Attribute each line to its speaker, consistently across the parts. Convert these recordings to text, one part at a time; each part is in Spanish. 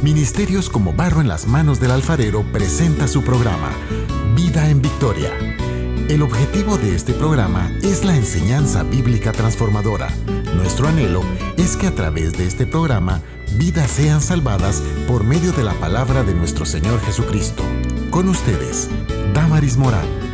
Speaker 1: Ministerios como Barro en las manos del alfarero presenta su programa, Vida en Victoria. El objetivo de este programa es la enseñanza bíblica transformadora. Nuestro anhelo es que a través de este programa, vidas sean salvadas por medio de la palabra de nuestro Señor Jesucristo. Con ustedes, Damaris Morán.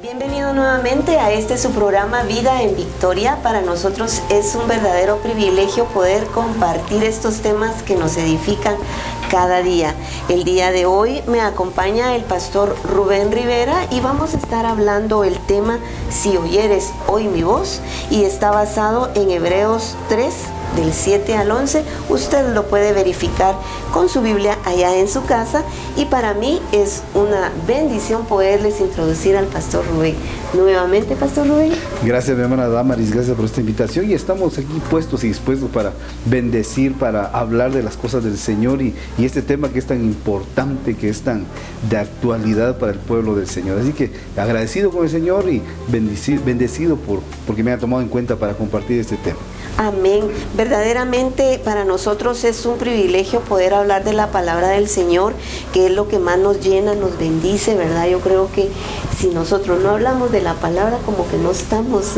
Speaker 2: Bienvenido nuevamente a su programa Vida en Victoria. Para nosotros es un verdadero privilegio poder compartir estos temas que nos edifican cada día. El día de hoy me acompaña el pastor Rubén Rivera y vamos a estar hablando el tema Si oyeres hoy mi voz, y está basado en Hebreos 3, del 7 al 11. Usted lo puede verificar con su Biblia allá en su casa, y para mí es una bendición poderles introducir al pastor Rubén. Nuevamente, pastor Rubén.
Speaker 3: Gracias, mi hermana Damaris, gracias por esta invitación, y estamos aquí puestos y dispuestos para bendecir, para hablar de las cosas del Señor y este tema que es tan importante, que es tan de actualidad para el pueblo del Señor. Así que agradecido con el Señor y bendecido porque me ha tomado en cuenta para compartir este tema.
Speaker 2: Amén. Verdaderamente para nosotros es un privilegio poder hablar de la palabra del Señor, que es lo que más nos llena, nos bendice, ¿verdad? Yo creo que si nosotros no hablamos de la palabra, como que no estamos,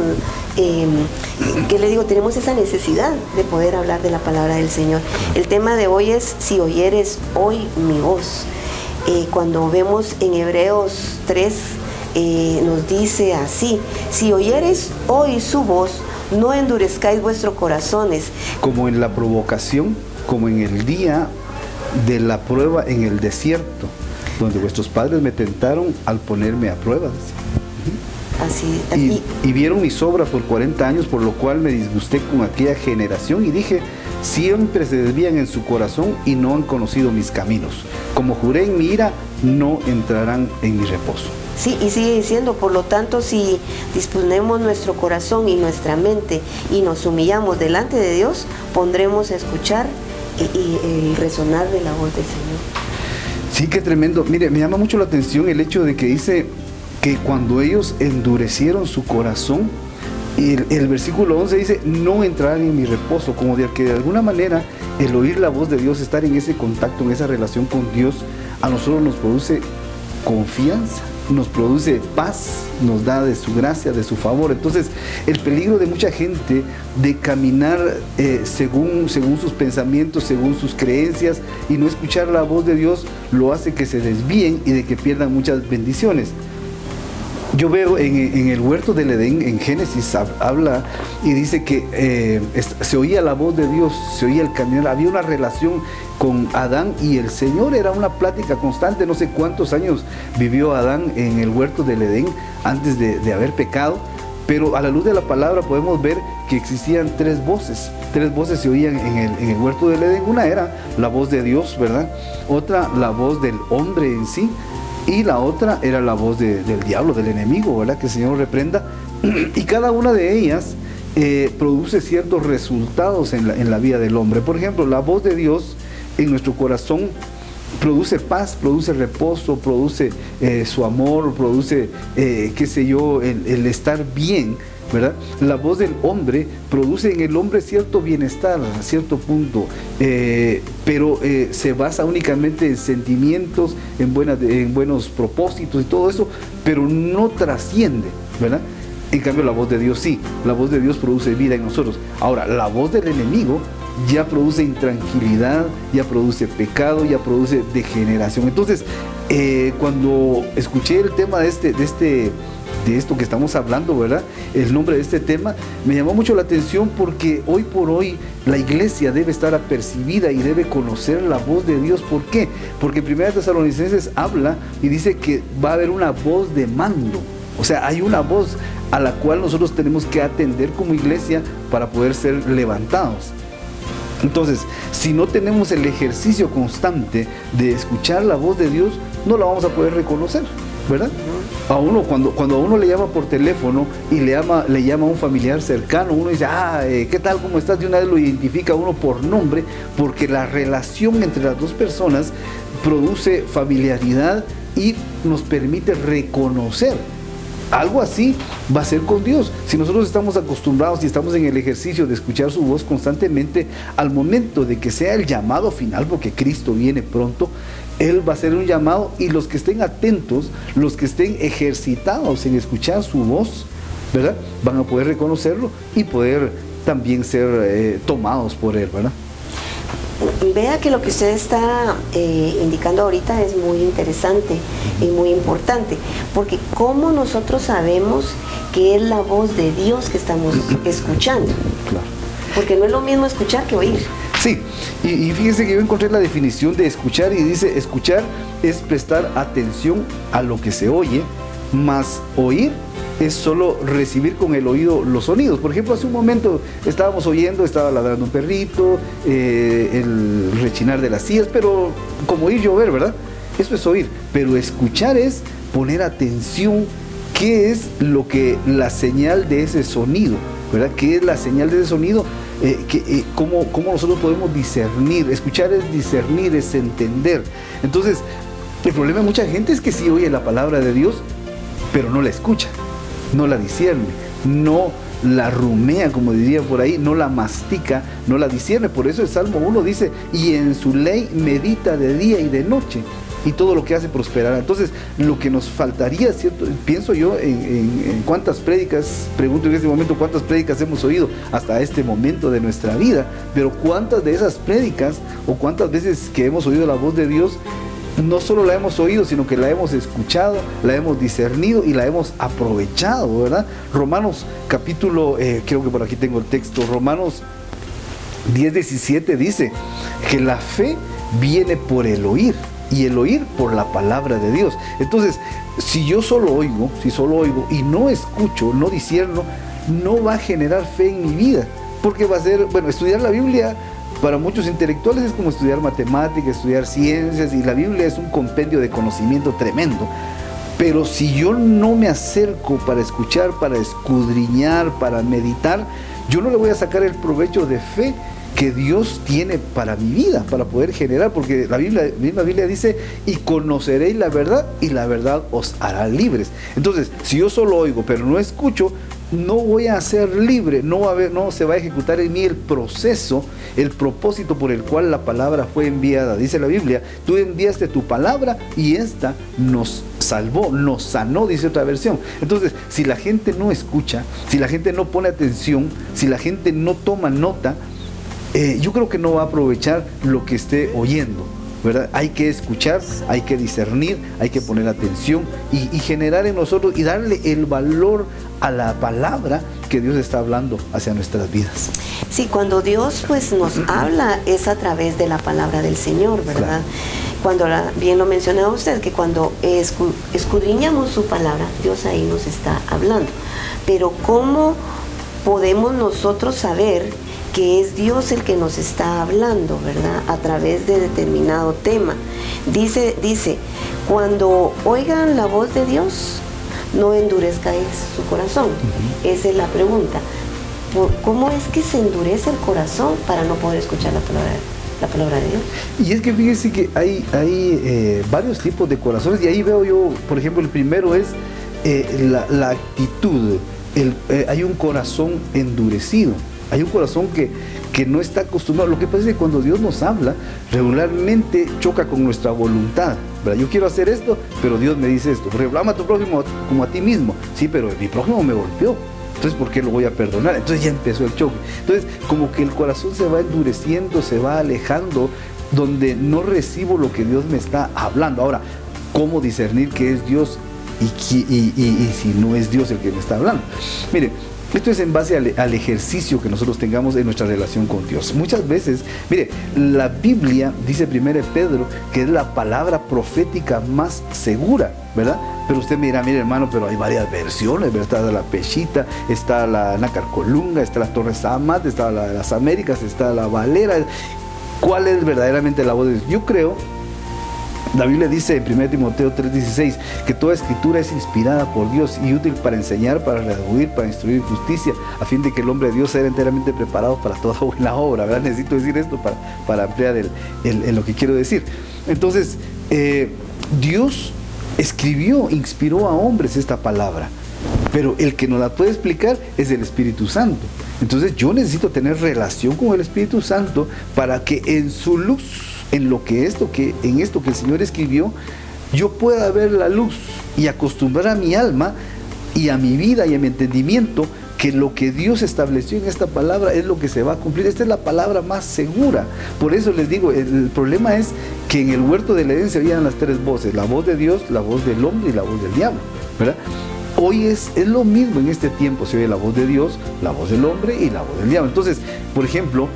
Speaker 2: ¿qué le digo? Tenemos esa necesidad de poder hablar de la palabra del Señor. El tema de hoy es Si oyeres hoy mi voz. Cuando vemos en Hebreos 3, nos dice así: si oyeres hoy su voz, no endurezcáis vuestros corazones.
Speaker 3: Como en la provocación, como en el día de la prueba en el desierto, donde vuestros padres me tentaron al ponerme a pruebas.
Speaker 2: Así.
Speaker 3: Y vieron mis obras por 40 años, por lo cual me disgusté con aquella generación y dije: siempre se desvían en su corazón y no han conocido mis caminos. Como juré en mi ira, no entrarán en mi reposo.
Speaker 2: Sí, y sigue diciendo: por lo tanto, si disponemos nuestro corazón y nuestra mente y nos humillamos delante de Dios, pondremos a escuchar el resonar de la voz del Señor.
Speaker 3: Sí, qué tremendo. Mire, me llama mucho la atención el hecho de que dice que cuando ellos endurecieron su corazón, y el versículo 11 dice: no entrarán en mi reposo, como de que de alguna manera el oír la voz de Dios, estar en ese contacto, en esa relación con Dios, a nosotros nos produce confianza, nos produce paz, nos da de su gracia, de su favor. Entonces, el peligro de mucha gente de caminar según sus pensamientos, según sus creencias, y no escuchar la voz de Dios, lo hace que se desvíen y de que pierdan muchas bendiciones. Yo veo en el huerto del Edén, en Génesis, habla y dice que se oía la voz de Dios, se oía el caminar, había una relación con Adán y el Señor, era una plática constante. No sé cuántos años vivió Adán en el huerto del Edén antes de haber pecado, pero a la luz de la palabra podemos ver que existían tres voces se oían en el huerto del Edén. Una era la voz de Dios, ¿verdad? Otra, la voz del hombre en sí, y la otra era la voz del diablo, del enemigo, ¿verdad? Que el Señor reprenda. Y cada una de ellas produce ciertos resultados en la vida del hombre. Por ejemplo, la voz de Dios en nuestro corazón produce paz, produce reposo, produce su amor, produce, el estar bien, ¿verdad? La voz del hombre produce en el hombre cierto bienestar a cierto punto, pero se basa únicamente en sentimientos, en buenos propósitos y todo eso, pero no trasciende, ¿verdad? En cambio, la voz de Dios sí, la voz de Dios produce vida en nosotros. Ahora, la voz del enemigo ya produce intranquilidad, ya produce pecado, ya produce degeneración. Entonces, cuando escuché el tema de esto que estamos hablando, ¿verdad? El nombre de este tema me llamó mucho la atención, porque hoy por hoy la iglesia debe estar apercibida y debe conocer la voz de Dios. ¿Por qué? Porque en 1 Tesalonicenses habla y dice que va a haber una voz de mando. O sea, hay una voz a la cual nosotros tenemos que atender como iglesia para poder ser levantados. Entonces, si no tenemos el ejercicio constante de escuchar la voz de Dios, no la vamos a poder reconocer. ¿verdad? A uno, cuando a uno le llama por teléfono y le llama a un familiar cercano, uno dice, ¿qué tal? ¿Cómo estás? De una vez lo identifica uno por nombre, porque la relación entre las dos personas produce familiaridad y nos permite reconocer. Algo así va a ser con Dios. Si nosotros estamos acostumbrados y estamos en el ejercicio de escuchar su voz constantemente, al momento de que sea el llamado final, porque Cristo viene pronto, Él va a hacer un llamado, y los que estén atentos, los que estén ejercitados en escuchar su voz, ¿verdad?, van a poder reconocerlo y poder también ser tomados por Él, ¿verdad?
Speaker 2: Vea que lo que usted está indicando ahorita es muy interesante y muy importante, porque ¿cómo nosotros sabemos que es la voz de Dios que estamos escuchando?
Speaker 3: Claro.
Speaker 2: Porque no es lo mismo escuchar que oír.
Speaker 3: Sí, y fíjense que yo encontré la definición de escuchar y dice, escuchar es prestar atención a lo que se oye, más oír es solo recibir con el oído los sonidos. Por ejemplo, hace un momento estábamos oyendo, estaba ladrando un perrito, el rechinar de las sillas, pero como oír llover, ¿verdad? Eso es oír, pero escuchar es poner atención. ¿Qué es la señal de ese sonido? ¿Verdad? ¿Qué es la señal de ese sonido? ¿Cómo nosotros podemos discernir? Escuchar es discernir, es entender. Entonces, el problema de mucha gente es que sí oye la palabra de Dios, pero no la escucha, no la discierne, no la rumea, como dirían por ahí, no la mastica, no la discierne. Por eso el Salmo 1 dice, y en su ley medita de día y de noche, y todo lo que hace prosperará. Entonces, lo que nos faltaría, ¿cierto? Pienso yo en cuántas prédicas, pregunto en este momento, cuántas prédicas hemos oído hasta este momento de nuestra vida, pero cuántas de esas prédicas, o cuántas veces que hemos oído la voz de Dios, no solo la hemos oído, sino que la hemos escuchado, la hemos discernido y la hemos aprovechado, ¿verdad? Romanos capítulo, creo que por aquí tengo el texto, Romanos 10:17 dice que la fe viene por el oír, y el oír por la palabra de Dios. Entonces, si yo solo oigo y no escucho, no discierno, no va a generar fe en mi vida, porque va a ser, estudiar la Biblia para muchos intelectuales es como estudiar matemáticas, estudiar ciencias, y la Biblia es un compendio de conocimiento tremendo. Pero si yo no me acerco para escuchar, para escudriñar, para meditar, yo no le voy a sacar el provecho de fe que Dios tiene para mi vida, para poder generar, porque la misma Biblia dice, y conoceréis la verdad, y la verdad os hará libres. Entonces, si yo solo oigo, pero no escucho, no voy a ser libre, no se va a ejecutar en mí el proceso, el propósito por el cual la palabra fue enviada. Dice la Biblia, tú enviaste tu palabra y esta nos salvó, nos sanó, dice otra versión. Entonces, si la gente no escucha, si la gente no pone atención, si la gente no toma nota, yo creo que no va a aprovechar lo que esté oyendo, ¿verdad? Hay que escuchar, hay que discernir, hay que poner atención y generar en nosotros y darle el valor a la palabra que Dios está hablando hacia nuestras vidas.
Speaker 2: Sí, cuando Dios pues nos habla es a través de la palabra del Señor, ¿verdad? Claro. Cuando bien lo mencionaba usted, que cuando escudriñamos su palabra, Dios ahí nos está hablando. Pero ¿cómo podemos nosotros saber que es Dios el que nos está hablando, ¿verdad? A través de determinado tema. Dice, cuando oigan la voz de Dios, no endurezcáis su corazón. Esa es la pregunta. ¿Cómo es que se endurece el corazón para no poder escuchar la palabra de Dios?
Speaker 3: Y es que fíjese que hay varios tipos de corazones, y ahí veo yo, por ejemplo, el primero es la actitud. Hay un corazón endurecido. Hay un corazón que no está acostumbrado. Lo que pasa es que cuando Dios nos habla, regularmente choca con nuestra voluntad, ¿verdad? Yo quiero hacer esto, pero Dios me dice esto. Por ejemplo, ama a tu prójimo como a ti mismo. Sí, pero mi prójimo me golpeó. Entonces, ¿por qué lo voy a perdonar? Entonces ya empezó el choque. Entonces, como que el corazón se va endureciendo, se va alejando, donde no recibo lo que Dios me está hablando. Ahora, ¿cómo discernir que es Dios y si no es Dios el que me está hablando? Mire, esto es en base al ejercicio que nosotros tengamos en nuestra relación con Dios. Muchas veces, mire, la Biblia dice 1 Pedro que es la palabra profética más segura, ¿verdad? Pero usted me dirá, mire hermano, pero hay varias versiones, ¿verdad? Está la Peshita, está la Nácar-Colunga, está la Torre Samat, está la de las Américas, está la Valera. ¿Cuál es verdaderamente la voz de Dios? Yo creo La Biblia dice en 1 Timoteo 3:16 que toda escritura es inspirada por Dios y útil para enseñar, para redarguir, para instruir en justicia, a fin de que el hombre de Dios sea enteramente preparado para toda buena obra, ¿verdad? Necesito decir esto para ampliar lo que quiero decir. Entonces, Dios escribió, inspiró a hombres esta palabra, pero el que nos la puede explicar es el Espíritu Santo. Entonces yo necesito tener relación con el Espíritu Santo para que en su luz, en esto que el Señor escribió, yo pueda ver la luz y acostumbrar a mi alma y a mi vida y a mi entendimiento que lo que Dios estableció en esta palabra es lo que se va a cumplir. Esta es la palabra más segura. Por eso les digo, el problema es que en el huerto del Edén se oían las tres voces: la voz de Dios, la voz del hombre y la voz del diablo, ¿verdad? Hoy es lo mismo. En este tiempo se oye la voz de Dios, la voz del hombre y la voz del diablo. Entonces, por ejemplo,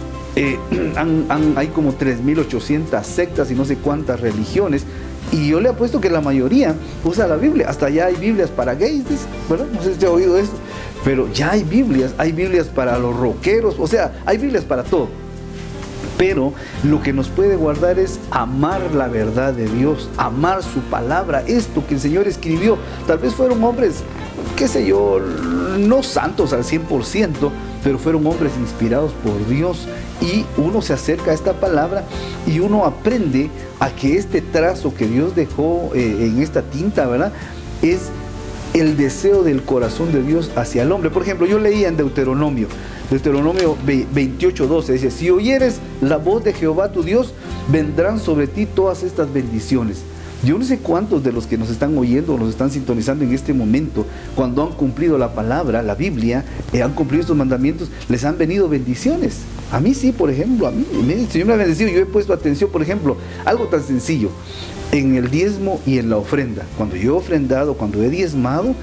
Speaker 3: hay como 3.800 sectas y no sé cuántas religiones, y yo le apuesto que la mayoría usa la Biblia. Hasta ya hay Biblias para gays, ¿verdad? No sé si te ha oído eso, pero ya hay Biblias para los rockeros, o sea, hay Biblias para todo. Pero lo que nos puede guardar es amar la verdad de Dios, amar su palabra, esto que el Señor escribió. Tal vez fueron hombres, qué sé yo, no santos al 100%, pero fueron hombres inspirados por Dios, y uno se acerca a esta palabra y uno aprende a que este trazo que Dios dejó en esta tinta, ¿verdad?, es el deseo del corazón de Dios hacia el hombre. Por ejemplo, yo leía en Deuteronomio 28:12, dice: si oyeres la voz de Jehová tu Dios, vendrán sobre ti todas estas bendiciones. Yo no sé cuántos de los que nos están oyendo o nos están sintonizando en este momento, cuando han cumplido la palabra, la Biblia, han cumplido estos mandamientos, les han venido bendiciones. A mí sí, por ejemplo, el Señor me ha bendecido. Yo he puesto atención, por ejemplo, algo tan sencillo, en el diezmo y en la ofrenda. Cuando yo he ofrendado, cuando he diezmado,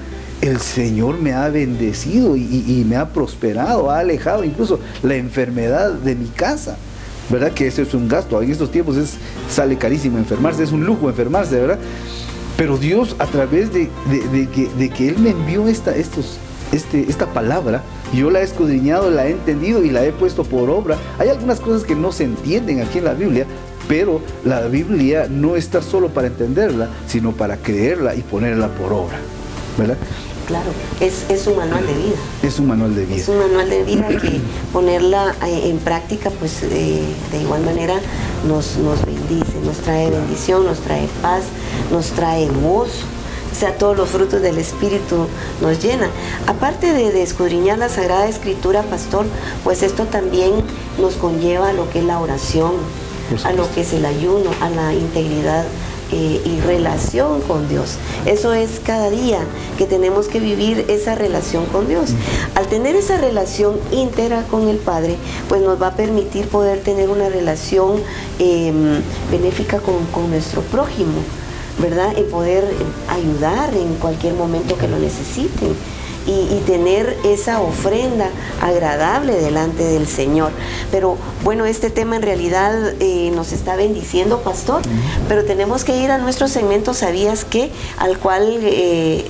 Speaker 3: el Señor me ha bendecido y me ha prosperado, ha alejado incluso la enfermedad de mi casa, ¿verdad? Que eso es un gasto. En estos tiempos sale carísimo enfermarse, es un lujo enfermarse, ¿verdad? Pero Dios, a través de que Él me envió esta palabra, yo la he escudriñado, la he entendido y la he puesto por obra. Hay algunas cosas que no se entienden aquí en la Biblia, pero la Biblia no está solo para entenderla, sino para creerla y ponerla por obra, ¿verdad?
Speaker 2: Claro, es un manual de vida.
Speaker 3: Es un manual de vida.
Speaker 2: Es un manual de vida que ponerla en práctica, pues de igual manera nos bendice, nos trae bendición, nos trae paz, nos trae gozo. O sea, todos los frutos del Espíritu nos llenan. Aparte de escudriñar la Sagrada Escritura, pastor, pues esto también nos conlleva a lo que es la oración, a lo que es el ayuno, a la integridad y relación con Dios. Eso es cada día que tenemos que vivir esa relación con Dios. Al tener esa relación íntegra con el Padre, pues nos va a permitir poder tener una relación benéfica con nuestro prójimo, ¿verdad? Y poder ayudar en cualquier momento que lo necesiten. Y tener esa ofrenda agradable delante del Señor. Pero bueno, este tema en realidad nos está bendiciendo, pastor, pero tenemos que ir a nuestro segmento ¿Sabías qué?, al cual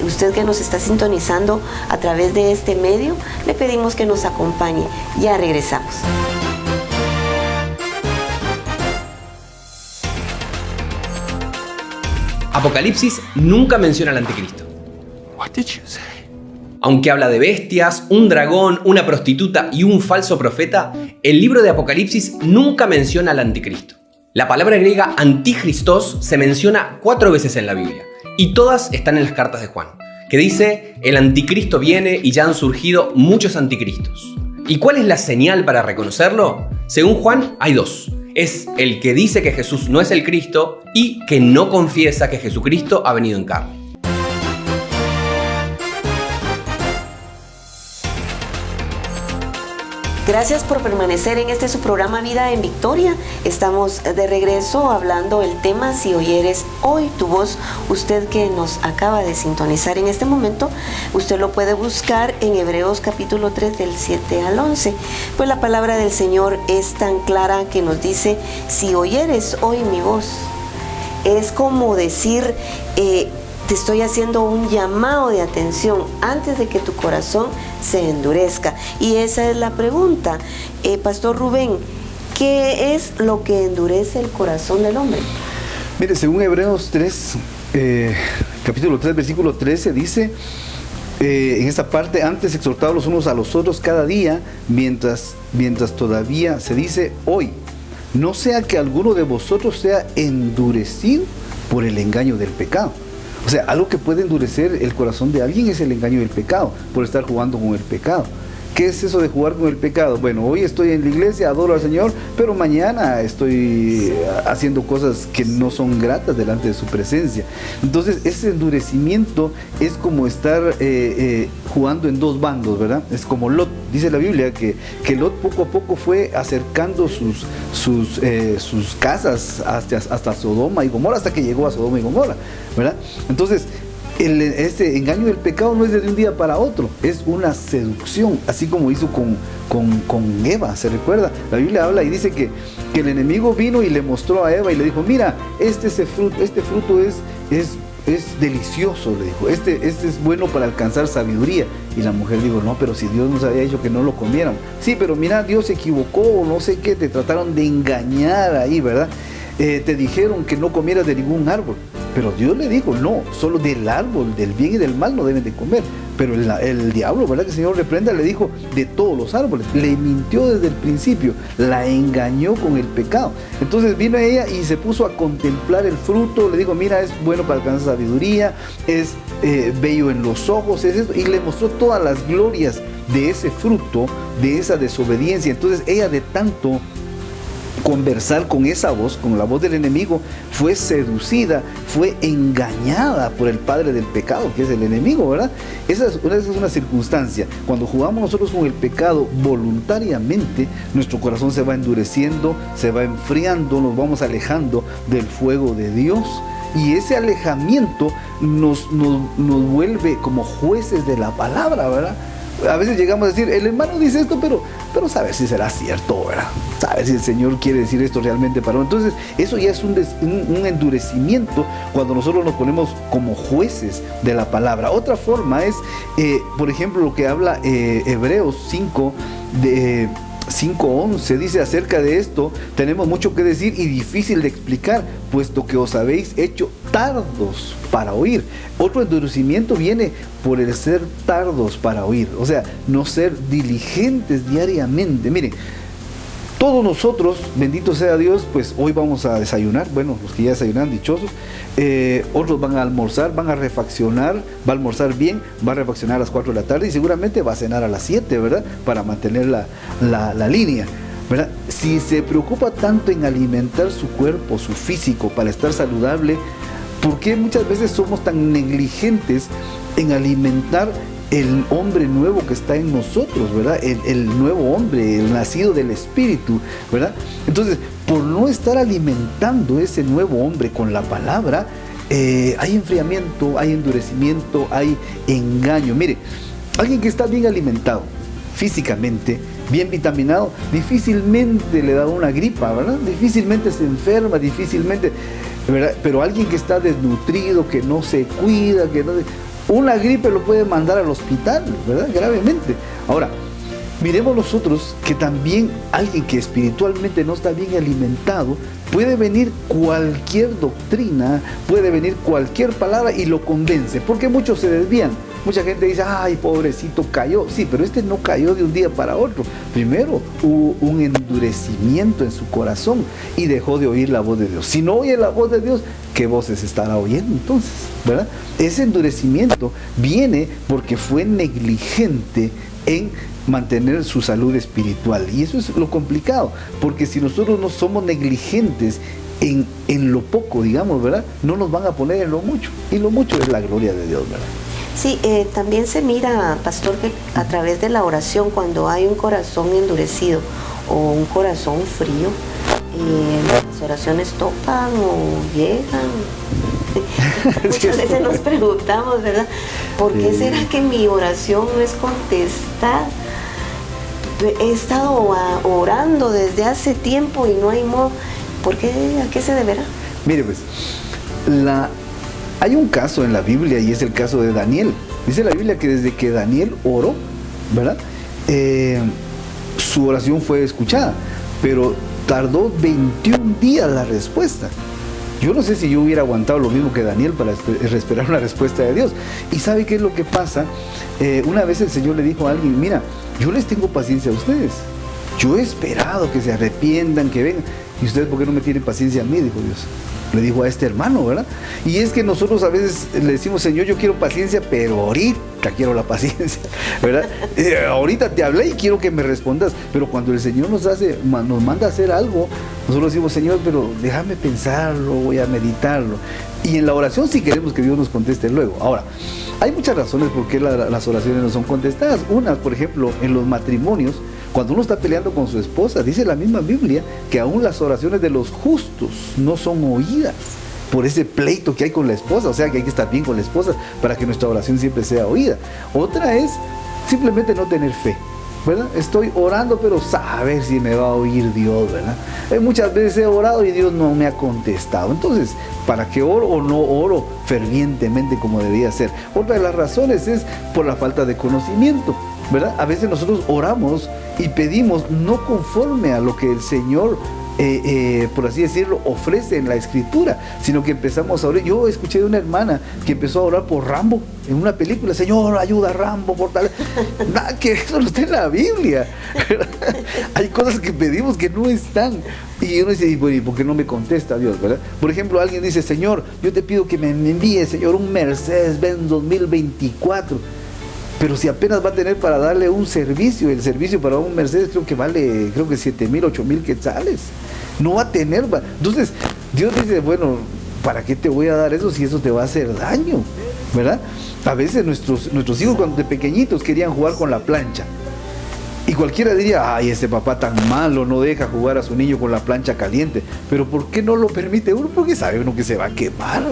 Speaker 2: usted que nos está sintonizando a través de este medio, le pedimos que nos acompañe. Ya regresamos.
Speaker 4: Apocalipsis nunca menciona al anticristo.
Speaker 5: What did you say?
Speaker 4: Aunque habla de bestias, un dragón, una prostituta y un falso profeta, el libro de Apocalipsis nunca menciona al anticristo. La palabra griega antichristos se menciona 4 veces en la Biblia, y todas están en las cartas de Juan, que dice: el anticristo viene y ya han surgido muchos anticristos. ¿Y cuál es la señal para reconocerlo? Según Juan, hay 2. Es el que dice que Jesús no es el Cristo y que no confiesa que Jesucristo ha venido en carne.
Speaker 2: Gracias por permanecer en este su programa Vida en Victoria. Estamos de regreso hablando el tema Si oyeres hoy tu voz. Usted que nos acaba de sintonizar en este momento, usted lo puede buscar en Hebreos capítulo 3 del 7 al 11. Pues la palabra del Señor es tan clara que nos dice: si oyeres hoy mi voz. Es como decir, te estoy haciendo un llamado de atención antes de que tu corazón se endurezca. Y esa es la pregunta. Pastor Rubén, ¿qué es lo que endurece el corazón del hombre?
Speaker 3: Mire, según Hebreos 3, capítulo 3, versículo 13, dice, en esta parte, antes exhortados los unos a los otros cada día, mientras todavía se dice hoy, no sea que alguno de vosotros sea endurecido por el engaño del pecado. O sea, algo que puede endurecer el corazón de alguien es el engaño del pecado, por estar jugando con el pecado. ¿Qué es eso de jugar con el pecado? Bueno, hoy estoy en la iglesia, adoro al Señor, pero mañana estoy haciendo cosas que no son gratas delante de su presencia. Entonces, ese endurecimiento es como estar jugando en dos bandos, ¿verdad? Es como Lot. Dice la Biblia que Lot poco a poco fue acercando sus casas hasta Sodoma y Gomorra, hasta que llegó a Sodoma y Gomorra, ¿verdad? Entonces, este engaño del pecado no es de un día para otro, es una seducción, así como hizo con Eva, ¿se recuerda? La Biblia habla y dice que el enemigo vino y le mostró a Eva y le dijo, mira, este fruto es delicioso, le dijo, este es bueno para alcanzar sabiduría. Y la mujer dijo, no, pero si Dios nos había dicho que no lo comiéramos. Sí, pero mira, Dios se equivocó, no sé qué, te trataron de engañar ahí, ¿verdad? Te dijeron que no comieras de ningún árbol, pero Dios le dijo, no, solo del árbol, del bien y del mal no deben de comer. Pero el diablo, ¿verdad? Que el Señor reprenda, le dijo de todos los árboles, le mintió desde el principio, la engañó con el pecado. Entonces vino ella y se puso a contemplar el fruto, le dijo, mira, es bueno para alcanzar sabiduría, es bello en los ojos, es esto, y le mostró todas las glorias de ese fruto, de esa desobediencia. Entonces ella, de tanto conversar con esa voz, con la voz del enemigo, fue seducida, fue engañada por el padre del pecado, que es el enemigo, ¿verdad? Esa es una circunstancia. Cuando jugamos nosotros con el pecado voluntariamente, nuestro corazón se va endureciendo, se va enfriando, nos vamos alejando del fuego de Dios. Y ese alejamiento nos vuelve como jueces de la palabra, ¿verdad? A veces llegamos a decir, el hermano dice esto, pero saber si será cierto, ¿verdad? Saber si el Señor quiere decir esto realmente para uno. Entonces, eso ya es un endurecimiento cuando nosotros nos ponemos como jueces de la palabra. Otra forma es, por ejemplo, lo que habla Hebreos 5:11, dice acerca de esto, tenemos mucho que decir y difícil de explicar, puesto que os habéis hecho tardos para oír. Otro endurecimiento viene por el ser tardos para oír, o sea, no ser diligentes diariamente. Miren, todos nosotros, bendito sea Dios, pues hoy vamos a desayunar, bueno, los que ya desayunan, dichosos, otros van a almorzar, van a refaccionar, va a almorzar bien, va a refaccionar a las 4 de la tarde y seguramente va a cenar a las 7, ¿verdad? Para mantener la línea, ¿verdad? Si se preocupa tanto en alimentar su cuerpo, su físico, para estar saludable, ¿por qué muchas veces somos tan negligentes en alimentar el hombre nuevo que está en nosotros, ¿verdad? El nuevo hombre, el nacido del Espíritu, ¿verdad? Entonces, por no estar alimentando ese nuevo hombre con la palabra, hay enfriamiento, hay endurecimiento, hay engaño. Mire, alguien que está bien alimentado físicamente, bien vitaminado, difícilmente le da una gripa, ¿verdad? Difícilmente se enferma, difícilmente, ¿verdad? Pero alguien que está desnutrido, que no se cuida, que no... Una gripe lo puede mandar al hospital, ¿verdad? Gravemente. Ahora, miremos nosotros que también alguien que espiritualmente no está bien alimentado, puede venir cualquier doctrina, puede venir cualquier palabra y lo convence, porque muchos se desvían. Mucha gente dice, ay, pobrecito, cayó. Sí, pero este no cayó de un día para otro. Primero hubo un endurecimiento en su corazón y dejó de oír la voz de Dios. Si no oye la voz de Dios, ¿qué voces estará oyendo entonces? ¿Verdad? Ese endurecimiento viene porque fue negligente en mantener su salud espiritual. Y eso es lo complicado, porque si nosotros no somos negligentes en lo poco, digamos, ¿verdad? No nos van a poner en lo mucho. Y lo mucho es la gloria de Dios, ¿verdad?
Speaker 2: Sí, también se mira, pastor, que a través de la oración, cuando hay un corazón endurecido o un corazón frío, las oraciones topan o llegan. Muchas veces nos preguntamos, ¿verdad? ¿Por qué será que mi oración no es contestada? He estado orando desde hace tiempo y no hay modo. ¿Por qué? ¿A qué se deberá?
Speaker 3: Mire, pues, hay un caso en la Biblia y es el caso de Daniel. Dice la Biblia que desde que Daniel oró, ¿verdad? Su oración fue escuchada, pero tardó 21 días la respuesta. Yo no sé si yo hubiera aguantado lo mismo que Daniel para esperar una respuesta de Dios. ¿Y sabe qué es lo que pasa? Una vez el Señor le dijo a alguien, mira, yo les tengo paciencia a ustedes. Yo he esperado que se arrepientan, que vengan. ¿Y ustedes por qué no me tienen paciencia a mí? Dijo Dios. Le dijo a este hermano, ¿verdad? Y es que nosotros a veces le decimos, Señor, yo quiero paciencia, pero ahorita quiero la paciencia, ¿verdad? Ahorita te hablé y quiero que me respondas. Pero cuando el Señor nos manda a hacer algo, nosotros decimos, Señor, pero déjame pensarlo, voy a meditarlo. Y en la oración sí queremos que Dios nos conteste luego. Ahora, hay muchas razones por qué las oraciones no son contestadas. Una, por ejemplo, en los matrimonios, cuando uno está peleando con su esposa, dice la misma Biblia que aún las oraciones de los justos no son oídas por ese pleito que hay con la esposa. O sea que hay que estar bien con la esposa para que nuestra oración siempre sea oída. Otra es simplemente no tener fe, ¿verdad? Estoy orando, pero saber si me va a oír Dios, ¿verdad? Muchas veces he orado y Dios no me ha contestado. Entonces, ¿para qué oro o no oro fervientemente como debería ser? Otra de las razones es por la falta de conocimiento, ¿verdad? A veces nosotros oramos y pedimos no conforme a lo que el Señor, por así decirlo, ofrece en la Escritura, sino que empezamos a orar. Yo escuché de una hermana que empezó a orar por Rambo en una película. Señor, ayuda a Rambo por tal. Nada, que eso no está en la Biblia. Hay cosas que pedimos que no están. Y uno dice, ¿y por qué no me contesta Dios, verdad? Por ejemplo, alguien dice, Señor, yo te pido que me envíe, Señor, un Mercedes-Benz 2024. Pero si apenas va a tener para darle un servicio, el servicio para un Mercedes creo que vale 7,000, 8,000 quetzales. No va a tener. Entonces, Dios dice, bueno, ¿para qué te voy a dar eso si eso te va a hacer daño? ¿Verdad? A veces nuestros hijos cuando de pequeñitos querían jugar con la plancha. Y cualquiera diría, ay, ese papá tan malo no deja jugar a su niño con la plancha caliente. Pero ¿por qué no lo permite uno? Porque sabe uno que se va a quemar,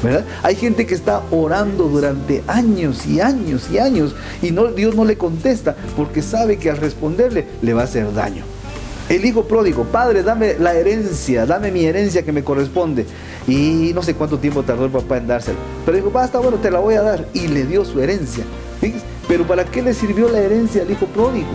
Speaker 3: ¿verdad? Hay gente que está orando durante años y años y años y Dios no le contesta porque sabe que al responderle le va a hacer daño. El hijo pródigo, padre, dame la herencia, dame mi herencia que me corresponde. Y no sé cuánto tiempo tardó el papá en dársela. Pero dijo, basta, bueno, te la voy a dar. Y le dio su herencia. ¿Fíjense? Pero ¿para qué le sirvió la herencia al hijo pródigo?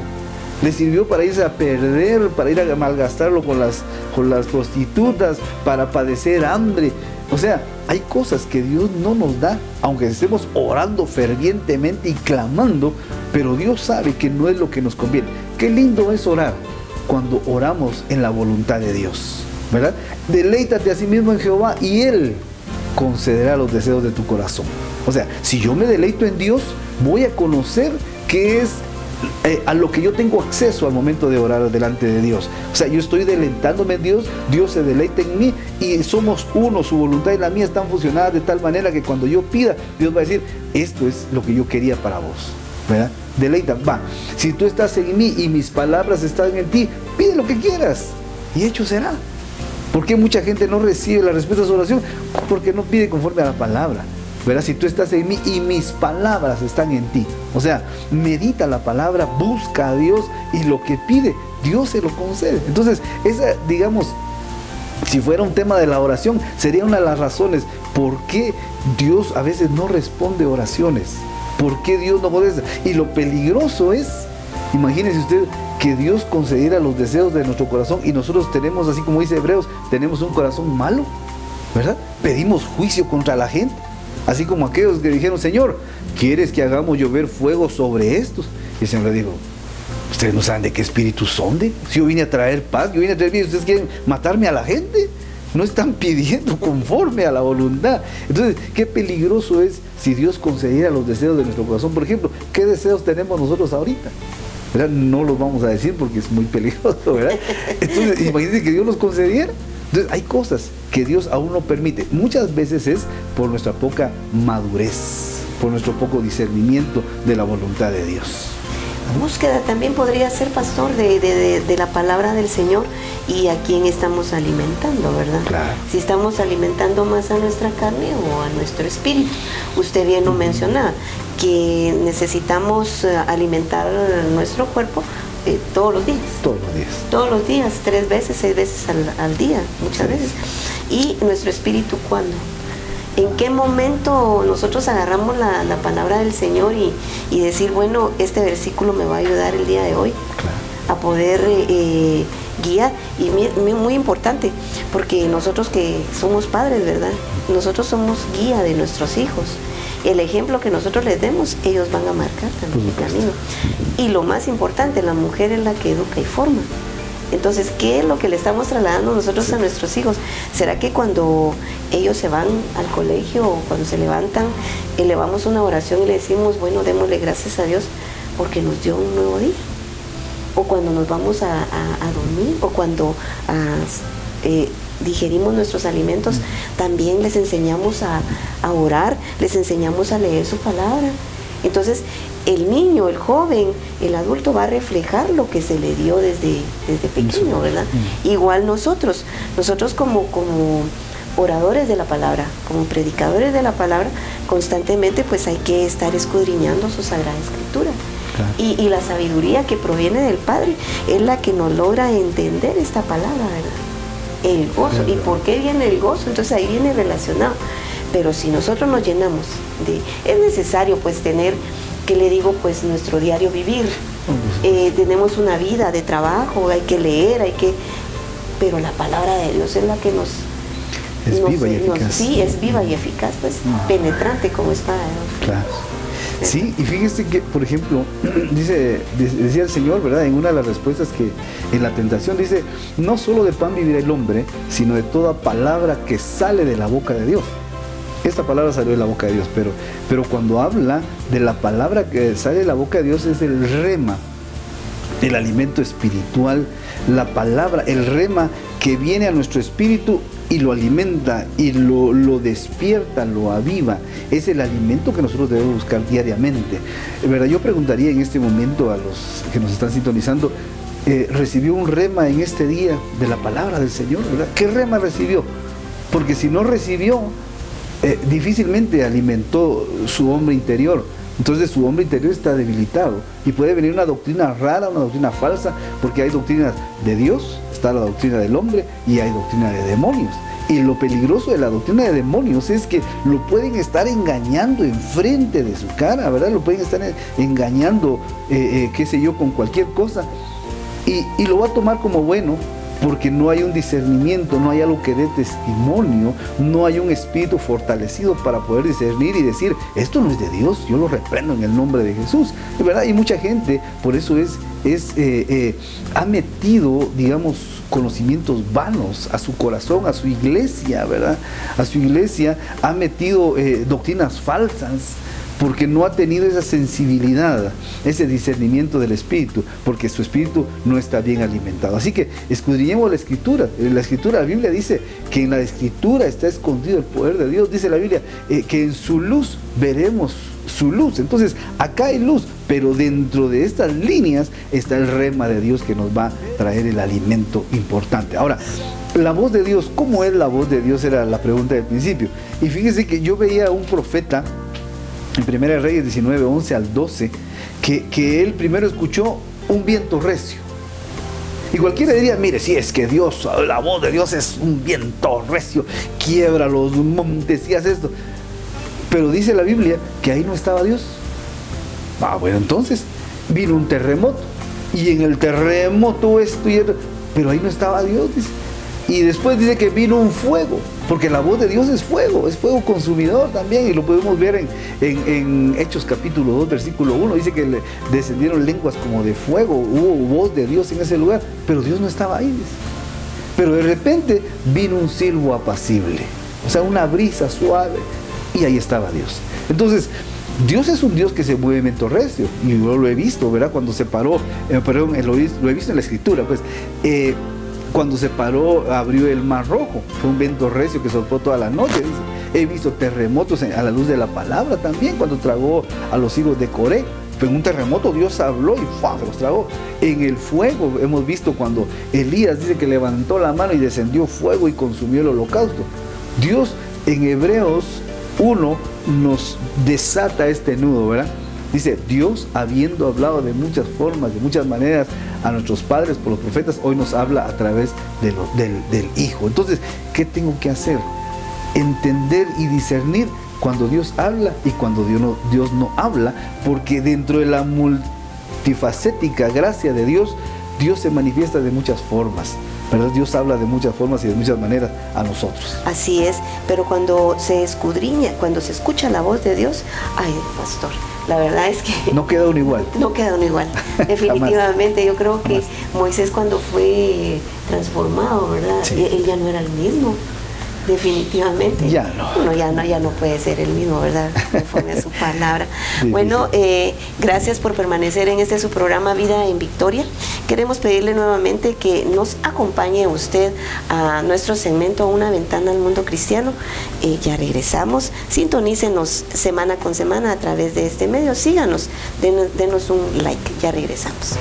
Speaker 3: Le sirvió para irse a perder, para ir a malgastarlo con las prostitutas, para padecer hambre. O sea, hay cosas que Dios no nos da, aunque estemos orando fervientemente y clamando, pero Dios sabe que no es lo que nos conviene. Qué lindo es orar cuando oramos en la voluntad de Dios, ¿verdad? Deleítate a sí mismo en Jehová y Él concederá los deseos de tu corazón. O sea, si yo me deleito en Dios, voy a conocer qué es a lo que yo tengo acceso al momento de orar delante de Dios. O sea, yo estoy deleitándome en Dios, Dios se deleita en mí y somos uno, su voluntad y la mía están fusionadas de tal manera que cuando yo pida, Dios va a decir, esto es lo que yo quería para vos, ¿verdad? Deleita, va, si tú estás en mí y mis palabras están en ti, pide lo que quieras y hecho será. ¿Por qué mucha gente no recibe la respuesta a su oración? Porque no pide conforme a la palabra. ¿Verdad? Si tú estás en mí y mis palabras están en ti. O sea, medita la palabra, busca a Dios y lo que pide, Dios se lo concede. Entonces, esa, digamos, si fuera un tema de la oración, sería una de las razones por qué Dios a veces no responde oraciones. ¿Por qué Dios no contesta? Y lo peligroso es, imagínese usted, que Dios concediera los deseos de nuestro corazón y nosotros tenemos, así como dice Hebreos, tenemos un corazón malo, ¿verdad? Pedimos juicio contra la gente. Así como aquellos que dijeron, Señor, ¿quieres que hagamos llover fuego sobre estos? Y el Señor le dijo, ustedes no saben de qué espíritu son de. Si yo vine a traer paz, yo vine a traer vida, ustedes quieren matarme a la gente. No están pidiendo conforme a la voluntad. Entonces, qué peligroso es si Dios concediera los deseos de nuestro corazón. Por ejemplo, ¿qué deseos tenemos nosotros ahorita? ¿Verdad? No los vamos a decir porque es muy peligroso, ¿verdad? Entonces, imagínense que Dios los concediera. Entonces hay cosas que Dios aún no permite. Muchas veces es por nuestra poca madurez, por nuestro poco discernimiento de la voluntad de Dios.
Speaker 2: Búsqueda también podría ser, pastor, de la palabra del Señor y a quién estamos alimentando, ¿verdad?
Speaker 3: Claro.
Speaker 2: Si estamos alimentando más a nuestra carne o a nuestro espíritu. Usted bien lo mencionaba, que necesitamos alimentar nuestro cuerpo todos los días.
Speaker 3: Todos los días.
Speaker 2: Todos los días, 3 veces, 6 veces al día, muchas veces. Y nuestro espíritu, ¿cuándo? ¿En qué momento nosotros agarramos la palabra del Señor y decir, bueno, este versículo me va a ayudar el día de hoy?
Speaker 3: Claro.
Speaker 2: A poder guía, y muy importante, porque nosotros que somos padres, ¿verdad? Nosotros somos guía de nuestros hijos. El ejemplo que nosotros les demos, ellos van a marcar también el camino. Y lo más importante, la mujer es la que educa y forma. Entonces, ¿qué es lo que le estamos trasladando nosotros a nuestros hijos? ¿Será que cuando ellos se van al colegio o cuando se levantan, elevamos una oración y le decimos, bueno, démosle gracias a Dios porque nos dio un nuevo día? O cuando nos vamos a dormir, o cuando digerimos nuestros alimentos, también les enseñamos a orar, les enseñamos a leer su palabra. Entonces, el niño, el joven, el adulto va a reflejar lo que se le dio desde pequeño, ¿verdad? Igual nosotros como oradores de la palabra, como predicadores de la palabra, constantemente pues hay que estar escudriñando su Sagrada Escritura. Claro. Y la sabiduría que proviene del Padre es la que nos logra entender esta palabra, ¿verdad? El gozo. ¿Y por qué viene el gozo? Entonces ahí viene relacionado. Pero si nosotros nos llenamos es necesario pues tener, ¿qué le digo? Pues nuestro diario vivir. Tenemos una vida de trabajo, hay que leer, pero la palabra de Dios es la que nos...
Speaker 3: viva y eficaz.
Speaker 2: Sí, es viva y eficaz, pues penetrante como espada de dos filos.
Speaker 3: Claro. Sí, y fíjese que, por ejemplo, decía el Señor, ¿verdad? En una de las respuestas que en la tentación dice, no solo de pan vivirá el hombre, sino de toda palabra que sale de la boca de Dios. Esta palabra salió de la boca de Dios, pero cuando habla de la palabra que sale de la boca de Dios es el rema, el alimento espiritual, la palabra, el rema que viene a nuestro espíritu y lo alimenta y lo despierta, lo aviva. Es el alimento que nosotros debemos buscar diariamente, ¿verdad? Yo preguntaría en este momento a los que nos están sintonizando, ¿recibió un rema en este día de la palabra del Señor, ¿verdad? ¿Qué rema recibió? Porque si no recibió, difícilmente alimentó su hombre interior. Entonces su hombre interior está debilitado y puede venir una doctrina rara, una doctrina falsa, porque hay doctrinas de Dios, está la doctrina del hombre y hay doctrina de demonios. Y lo peligroso de la doctrina de demonios es que lo pueden estar engañando enfrente de su cara, ¿verdad? Lo pueden estar engañando, qué sé yo, con cualquier cosa, y lo va a tomar como bueno, porque no hay un discernimiento, no hay algo que dé testimonio, no hay un espíritu fortalecido para poder discernir y decir, esto no es de Dios, yo lo reprendo en el nombre de Jesús, ¿verdad? Y mucha gente, por eso ha metido, digamos, conocimientos vanos a su corazón, a su iglesia, ¿verdad? A su iglesia ha metido doctrinas falsas, porque no ha tenido esa sensibilidad, ese discernimiento del espíritu, porque su espíritu no está bien alimentado. Así que escudriñemos la escritura. La Biblia dice que en la escritura está escondido el poder de Dios. Dice la Biblia que en su luz veremos su luz. Entonces acá hay luz, pero dentro de estas líneas está el rema de Dios que nos va a traer el alimento importante. Ahora, la voz de Dios, ¿cómo es la voz de Dios? Era la pregunta del principio. Y fíjese que yo veía a un profeta en 1 Reyes 19, 11 al 12, que él primero escuchó un viento recio. Y cualquiera diría, mire, si es que Dios, la voz de Dios es un viento recio, quiebra los montes y hace esto. Pero dice la Biblia que ahí no estaba Dios. Bueno, entonces vino un terremoto, y en el terremoto esto y esto, pero ahí no estaba Dios, dice. Y después dice que vino un fuego, porque la voz de Dios es fuego consumidor también, y lo podemos ver en Hechos capítulo 2, versículo 1, dice que le descendieron lenguas como de fuego, hubo voz de Dios en ese lugar, pero Dios no estaba ahí, dice. Pero de repente vino un silbo apacible, o sea, una brisa suave, y ahí estaba Dios. Entonces, Dios es un Dios que se mueve en viento recio, y yo lo he visto, ¿verdad? Cuando se paró, lo he visto en la escritura, pues, cuando se paró, abrió el mar rojo, fue un viento recio que sopló toda la noche, dice. He visto terremotos a la luz de la palabra también, cuando tragó a los hijos de Coré, fue un terremoto, Dios habló y se los tragó. En el fuego hemos visto cuando Elías dice que levantó la mano y descendió fuego y consumió el holocausto. Dios en Hebreos 1 nos desata este nudo, ¿verdad? Dice, Dios, habiendo hablado de muchas formas, de muchas maneras a nuestros padres por los profetas, hoy nos habla a través del Hijo. Entonces, ¿qué tengo que hacer? Entender y discernir cuando Dios habla y cuando Dios no habla, porque dentro de la multifacética gracia de Dios Dios se manifiesta de muchas formas, ¿verdad? Dios habla de muchas formas y de muchas maneras a nosotros.
Speaker 2: Así es, pero cuando se escudriña, cuando se escucha la voz de Dios, ay, pastor, la verdad es que
Speaker 3: no queda uno igual.
Speaker 2: No queda uno igual, definitivamente. Yo creo que Moisés, cuando fue transformado, ¿verdad?
Speaker 3: Sí.
Speaker 2: Él ya no era el mismo. Definitivamente.
Speaker 3: Ya no.
Speaker 2: Ya no puede ser el mismo, ¿verdad? Conforme a su palabra. Bueno, gracias por permanecer en este su programa Vida en Victoria. Queremos pedirle nuevamente que nos acompañe usted a nuestro segmento Una Ventana al Mundo Cristiano. Ya regresamos. Sintonícenos semana con semana a través de este medio. Síganos, denos un like. Ya regresamos.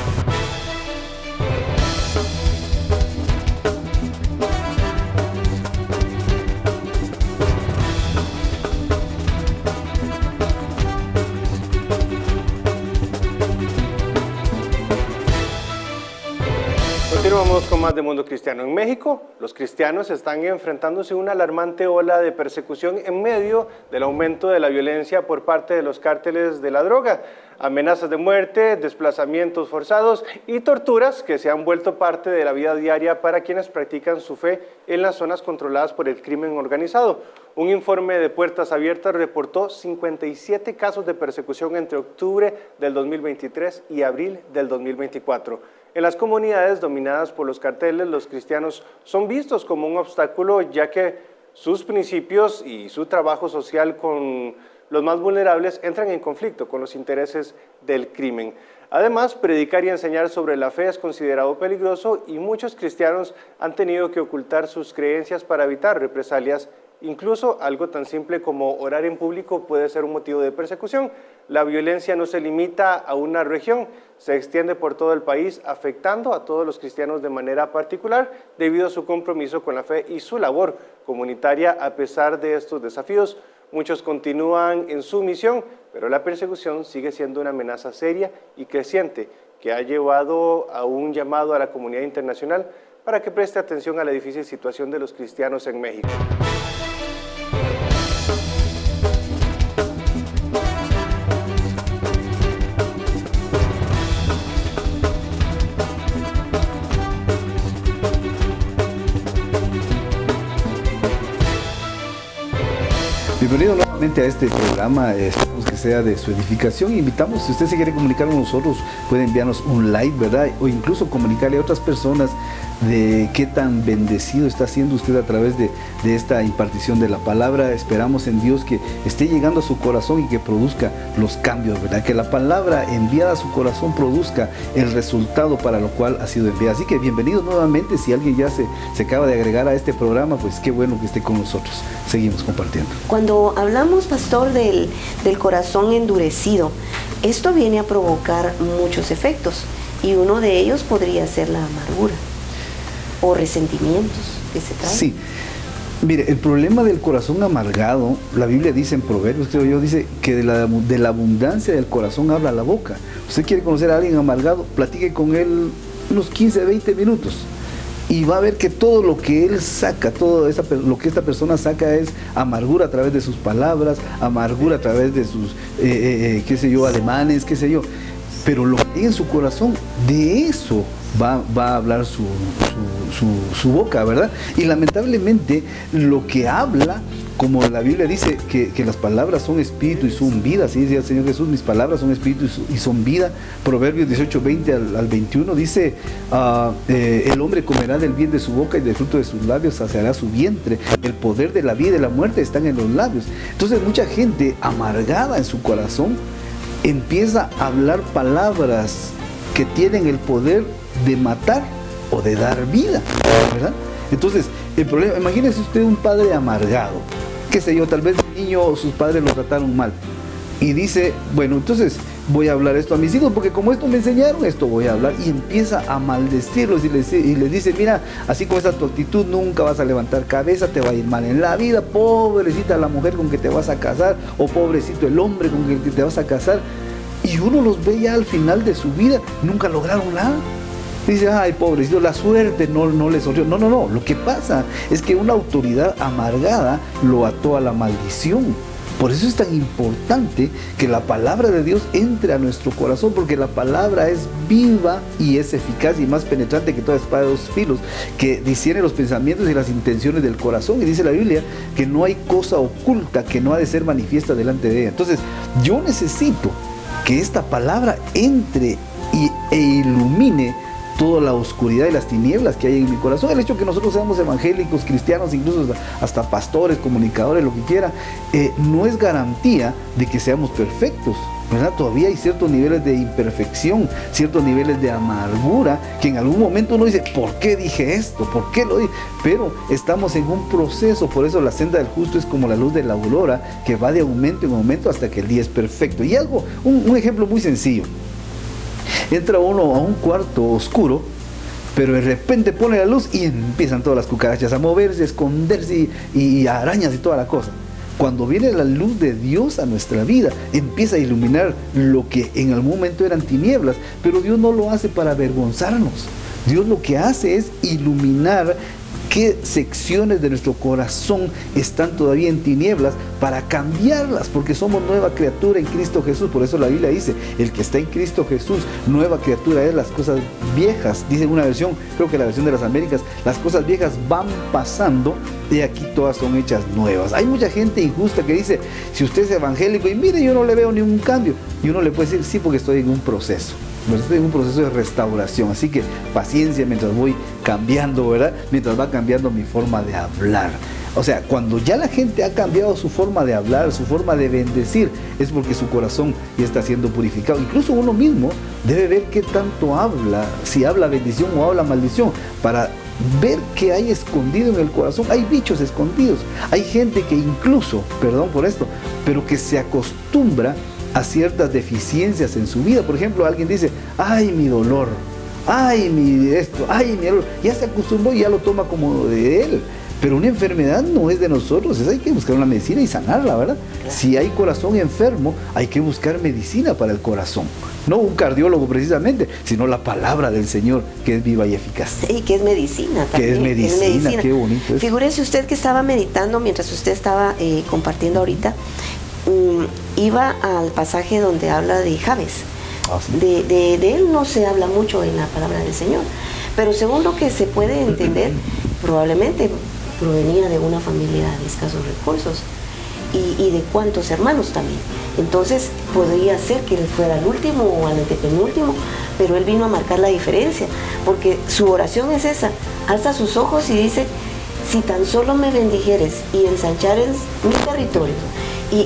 Speaker 6: Continuamos con más de Mundo Cristiano. En México, los cristianos están enfrentándose a una alarmante ola de persecución en medio del aumento de la violencia por parte de los cárteles de la droga. Amenazas de muerte, desplazamientos forzados y torturas que se han vuelto parte de la vida diaria para quienes practican su fe en las zonas controladas por el crimen organizado. Un informe de Puertas Abiertas reportó 57 casos de persecución entre octubre del 2023 y abril del 2024. En las comunidades dominadas por los carteles, los cristianos son vistos como un obstáculo, ya que sus principios y su trabajo social con los más vulnerables entran en conflicto con los intereses del crimen. Además, predicar y enseñar sobre la fe es considerado peligroso y muchos cristianos han tenido que ocultar sus creencias para evitar represalias. Incluso algo tan simple como orar en público puede ser un motivo de persecución. La violencia no se limita a una región, se extiende por todo el país, afectando a todos los cristianos de manera particular debido a su compromiso con la fe y su labor comunitaria. A pesar de estos desafíos, muchos continúan en su misión, pero la persecución sigue siendo una amenaza seria y creciente que ha llevado a un llamado a la comunidad internacional para que preste atención a la difícil situación de los cristianos en México.
Speaker 3: Bienvenido nuevamente a este programa, esperamos que sea de su edificación. Invitamos, si usted se quiere comunicar con nosotros, puede enviarnos un like, ¿verdad? O incluso comunicarle a otras personas de qué tan bendecido está siendo usted a través de esta impartición de la palabra. Esperamos en Dios que esté llegando a su corazón y que produzca los cambios, ¿verdad? Que la palabra enviada a su corazón produzca el resultado para lo cual ha sido enviada. Así que bienvenidos nuevamente. Si alguien ya se acaba de agregar a este programa, pues qué bueno que esté con nosotros. Seguimos compartiendo.
Speaker 2: Cuando hablamos, pastor, del corazón endurecido, esto viene a provocar muchos efectos y uno de ellos podría ser la amargura o resentimientos que se traen.
Speaker 3: Sí, mire, el problema del corazón amargado, la Biblia dice en Proverbios, creo yo, dice que de la abundancia del corazón habla la boca. Usted quiere conocer a alguien amargado, platique con él unos 15, 20 minutos y va a ver que todo lo que él saca, lo que esta persona saca es amargura a través de sus palabras, amargura a través de sus, qué sé yo, ademanes, qué sé yo. Pero lo que hay en su corazón, de eso va a hablar su boca, ¿verdad? Y lamentablemente lo que habla, como la Biblia dice que las palabras son espíritu y son vida, así dice el Señor Jesús, mis palabras son espíritu y son vida. Proverbios 18, 20 al 21 dice, el hombre comerá del bien de su boca y del fruto de sus labios saciará su vientre. El poder de la vida y de la muerte están en los labios. Entonces mucha gente amargada en su corazón empieza a hablar palabras que tienen el poder de matar o de dar vida, ¿verdad? Entonces, el problema, imagínese usted un padre amargado, qué sé yo, tal vez de niño sus padres lo trataron mal y dice, bueno, entonces voy a hablar esto a mis hijos porque como esto me enseñaron, esto voy a hablar, y empieza a maldecirlos y les dice, mira, así como esta tu actitud nunca vas a levantar cabeza, te va a ir mal en la vida, pobrecita la mujer con que te vas a casar, o pobrecito el hombre con que te vas a casar. Y uno los ve ya al final de su vida, nunca lograron nada. Dice, ay, pobrecito, la suerte no les sonrió. No, lo que pasa es que una autoridad amargada lo ató a la maldición. Por eso es tan importante que la palabra de Dios entre a nuestro corazón, porque la palabra es viva y es eficaz y más penetrante que toda espada de 2 filos, que discierne los pensamientos y las intenciones del corazón. Y dice la Biblia que no hay cosa oculta que no ha de ser manifiesta delante de ella. Entonces, yo necesito que esta palabra entre e ilumine toda la oscuridad y las tinieblas que hay en mi corazón. El hecho de que nosotros seamos evangélicos, cristianos, incluso hasta pastores, comunicadores, lo que quiera, no es garantía de que seamos perfectos, ¿verdad? Todavía hay ciertos niveles de imperfección, ciertos niveles de amargura, que en algún momento uno dice, ¿por qué dije esto? ¿Por qué lo dije? Pero estamos en un proceso. Por eso la senda del justo es como la luz de la aurora, que va de aumento en aumento hasta que el día es perfecto. Y un ejemplo muy sencillo. Entra uno a un cuarto oscuro, pero de repente pone la luz y empiezan todas las cucarachas a moverse, a esconderse y arañas y toda la cosa. Cuando viene la luz de Dios a nuestra vida, empieza a iluminar lo que en algún momento eran tinieblas, pero Dios no lo hace para avergonzarnos. Dios lo que hace es iluminar qué secciones de nuestro corazón están todavía en tinieblas para cambiarlas, porque somos nueva criatura en Cristo Jesús. Por eso la Biblia dice, el que está en Cristo Jesús, nueva criatura es. Las cosas viejas, dice en una versión, creo que la versión de las Américas, las cosas viejas van pasando y aquí todas son hechas nuevas. Hay mucha gente injusta que dice, si usted es evangélico y mire, yo no le veo ningún cambio, y uno le puede decir, sí, porque estoy en un proceso. Estoy en un proceso de restauración, así que paciencia mientras voy cambiando, ¿verdad? Mientras va cambiando mi forma de hablar. O sea, cuando ya la gente ha cambiado su forma de hablar, su forma de bendecir, es porque su corazón ya está siendo purificado. Incluso uno mismo debe ver qué tanto habla, si habla bendición o habla maldición, para ver qué hay escondido en el corazón. Hay bichos escondidos. Hay gente que incluso, perdón por esto, pero que se acostumbra a ciertas deficiencias en su vida. Por ejemplo, alguien dice, ay, mi dolor, ay, mi esto, ay, mi dolor. Ya se acostumbró y ya lo toma como de él. Pero una enfermedad no es de nosotros, hay que buscar una medicina y sanarla, ¿verdad? Si hay corazón enfermo, hay que buscar medicina para el corazón. No un cardiólogo precisamente, sino la palabra del Señor, que es viva y eficaz.
Speaker 2: Y que es medicina también.
Speaker 3: Que es medicina, qué bonito es.
Speaker 2: Figúrese usted que estaba meditando mientras usted estaba compartiendo ahorita, iba al pasaje donde habla de Jabes.
Speaker 3: ¿Sí?
Speaker 2: De él no se habla mucho en la palabra del Señor, pero según lo que se puede entender, probablemente provenía de una familia de escasos recursos y de cuantos hermanos también. Entonces podría ser que él fuera el último o el antepenúltimo, pero él vino a marcar la diferencia, porque su oración es esa: alza sus ojos y dice, si tan solo me bendijeres y ensanchares mi territorio.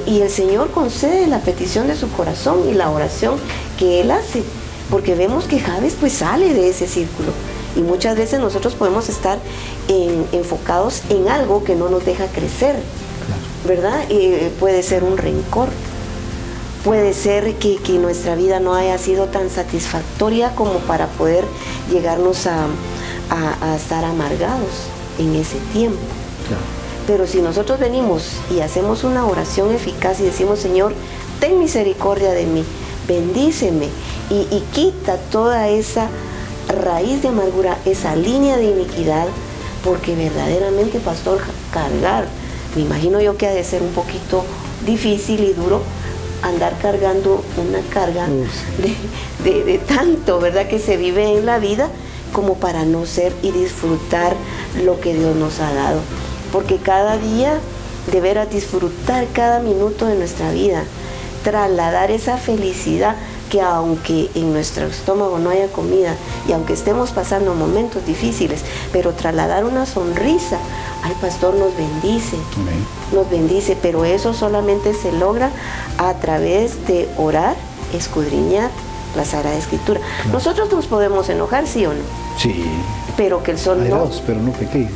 Speaker 2: Y el Señor concede la petición de su corazón y la oración que él hace, porque vemos que Jabes pues sale de ese círculo. Y muchas veces nosotros podemos estar enfocados en algo que no nos deja crecer, ¿verdad? Puede ser un rencor, puede ser que nuestra vida no haya sido tan satisfactoria como para poder llegarnos a estar amargados en ese tiempo. Claro. Pero si nosotros venimos y hacemos una oración eficaz y decimos, Señor, ten misericordia de mí, bendíceme y quita toda esa raíz de amargura, esa línea de iniquidad, porque verdaderamente, pastor, cargar, me imagino yo que ha de ser un poquito difícil y duro andar cargando una carga de tanto, ¿verdad?, que se vive en la vida, como para no ser y disfrutar lo que Dios nos ha dado. Porque cada día, de veras, disfrutar cada minuto de nuestra vida, trasladar esa felicidad, que aunque en nuestro estómago no haya comida y aunque estemos pasando momentos difíciles, pero trasladar una sonrisa, al pastor nos bendice. Amén. Nos bendice, pero eso solamente se logra a través de orar, escudriñar la Sagrada Escritura. Claro. Nosotros nos podemos enojar, ¿sí o no?
Speaker 3: Sí.
Speaker 2: Pero que el sol
Speaker 3: airaos, pero no pequéis.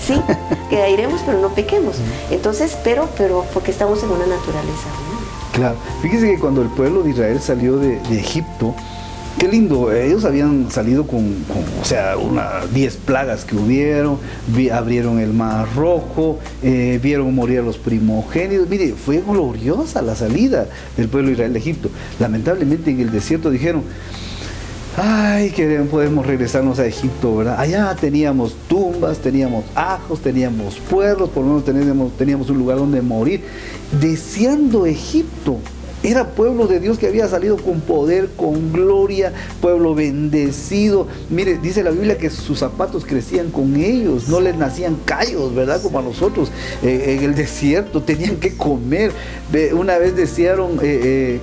Speaker 2: Sí, que airemos, pero no pequemos. Entonces, pero porque estamos en una naturaleza, ¿no?
Speaker 3: Claro, fíjese que cuando el pueblo de Israel salió de Egipto, qué lindo, ellos habían salido con 10 plagas que hubieron, abrieron el mar rojo, vieron morir a los primogénitos. Mire, fue gloriosa la salida del pueblo de Israel de Egipto. Lamentablemente en el desierto dijeron, ay, que podemos regresarnos a Egipto, ¿verdad? Allá teníamos tumbas, teníamos ajos, teníamos pueblos, por lo menos teníamos un lugar donde morir. Deseando Egipto. Era pueblo de Dios que había salido con poder, con gloria, pueblo bendecido. Mire, dice la Biblia que sus zapatos crecían con ellos, no les nacían callos, ¿verdad? Como a nosotros en el desierto, tenían que comer. Una vez desearon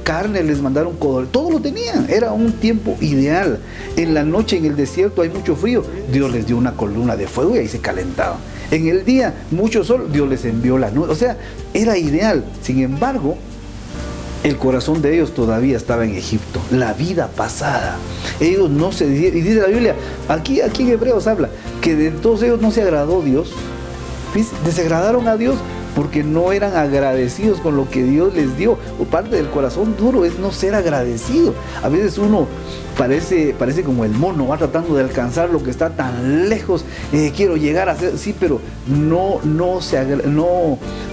Speaker 3: carne, les mandaron codorniz, todo lo tenían, era un tiempo ideal. En la noche en el desierto hay mucho frío, Dios les dio una columna de fuego y ahí se calentaban. En el día, mucho sol, Dios les envió la nube, o sea, era ideal. Sin embargo, el corazón de ellos todavía estaba en Egipto, la vida pasada. Ellos no se... Y dice la Biblia, aquí en Hebreos habla, que de todos ellos no se agradó Dios. Desagradaron a Dios porque no eran agradecidos con lo que Dios les dio. O parte del corazón duro es no ser agradecido. A veces uno parece como el mono, va tratando de alcanzar lo que está tan lejos. Quiero llegar a ser, sí, pero no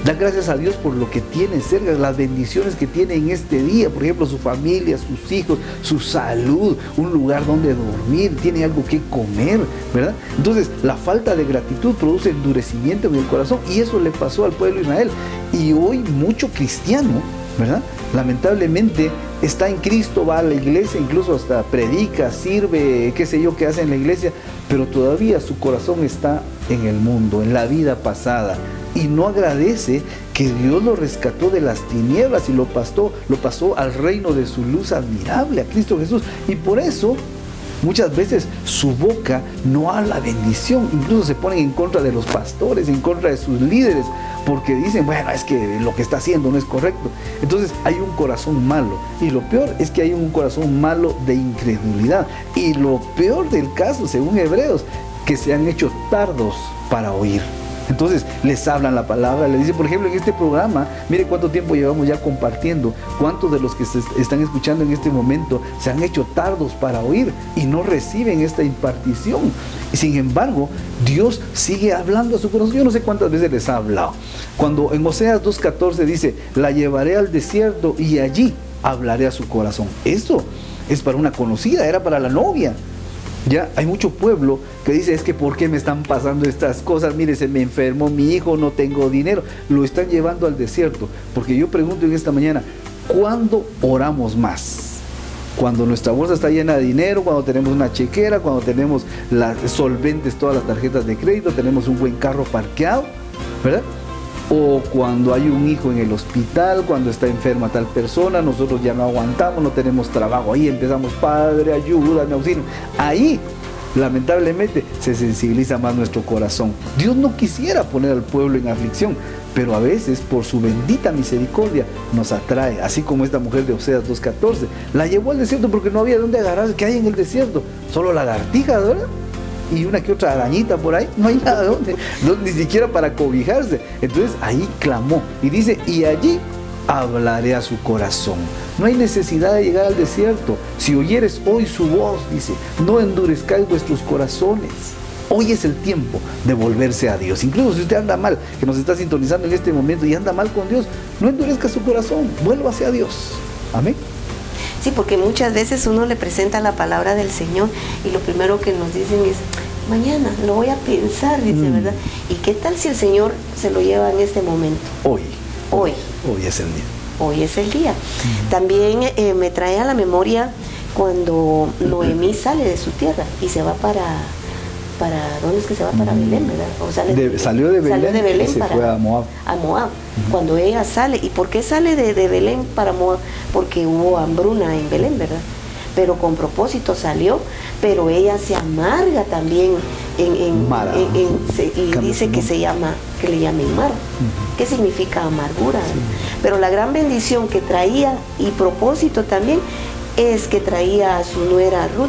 Speaker 3: da gracias a Dios por lo que tiene cerca, las bendiciones que tiene en este día. Por ejemplo, su familia, sus hijos, su salud, un lugar donde dormir, tiene algo que comer, ¿verdad? Entonces, la falta de gratitud produce endurecimiento en el corazón, y eso le pasó al pueblo de Israel. Y hoy mucho cristiano, ¿verdad? Lamentablemente está en Cristo, va a la iglesia, incluso hasta predica, sirve, qué sé yo qué hace en la iglesia, pero todavía su corazón está en el mundo, en la vida pasada, y no agradece que Dios lo rescató de las tinieblas y lo pasó al reino de su luz admirable, a Cristo Jesús. Y por eso muchas veces su boca no habla bendición, incluso se ponen en contra de los pastores, en contra de sus líderes, porque dicen, bueno, es que lo que está haciendo no es correcto. Entonces hay un corazón malo, y lo peor es que hay un corazón malo de incredulidad, y lo peor del caso, según Hebreos, que se han hecho tardos para oír. Entonces les hablan la palabra, les dicen, por ejemplo, en este programa, mire cuánto tiempo llevamos ya compartiendo, cuántos de los que se están escuchando en este momento se han hecho tardos para oír y no reciben esta impartición. Y sin embargo, Dios sigue hablando a su corazón. Yo no sé cuántas veces les ha hablado. Cuando en Oseas 2:14 dice, la llevaré al desierto y allí hablaré a su corazón. Esto es para una conocida, era para la novia. Ya hay mucho pueblo que dice, es que ¿por qué me están pasando estas cosas? Mire, se me enfermó mi hijo, no tengo dinero. Lo están llevando al desierto. Porque yo pregunto en esta mañana, ¿cuándo oramos más? Cuando nuestra bolsa está llena de dinero, cuando tenemos una chequera, cuando tenemos las solventes, todas las tarjetas de crédito, tenemos un buen carro parqueado, ¿verdad? O cuando hay un hijo en el hospital, cuando está enferma tal persona, nosotros ya no aguantamos, no tenemos trabajo, ahí empezamos, Padre, ayúdame, auxilio. Ahí, lamentablemente, se sensibiliza más nuestro corazón. Dios no quisiera poner al pueblo en aflicción, pero a veces, por su bendita misericordia, nos atrae, así como esta mujer de Oseas 2:14. La llevó al desierto porque no había dónde agarrarse. ¿Qué hay en el desierto? Solo lagartijas, ¿verdad? Y una que otra arañita por ahí, no hay nada donde, ni siquiera para cobijarse. Entonces ahí clamó y dice, y allí hablaré a su corazón. No hay necesidad de llegar al desierto. Si oyeres hoy su voz, dice, no endurezcáis vuestros corazones. Hoy es el tiempo de volverse a Dios. Incluso si usted anda mal, que nos está sintonizando en este momento y anda mal con Dios, no endurezca su corazón, vuélvase a Dios. Amén.
Speaker 2: Sí, porque muchas veces uno le presenta la palabra del Señor y lo primero que nos dicen es, mañana lo voy a pensar, dice, ¿verdad? ¿Y qué tal si el Señor se lo lleva en este momento?
Speaker 3: Hoy es el día.
Speaker 2: Hoy es el día. También me trae a la memoria cuando Noemí sale de su tierra y se va para ¿dónde es que se va? Para Belén, ¿verdad? O
Speaker 3: salió de Belén y se fue a Moab.
Speaker 2: A Moab. Cuando ella sale, ¿y por qué sale de Belén para Moab? Porque hubo hambruna en Belén, ¿verdad? Pero con propósito salió, pero ella se amarga también y dice que le llamen Mara. ¿Qué significa amargura? Sí. Pero la gran bendición que traía y propósito también es que traía a su nuera Ruth.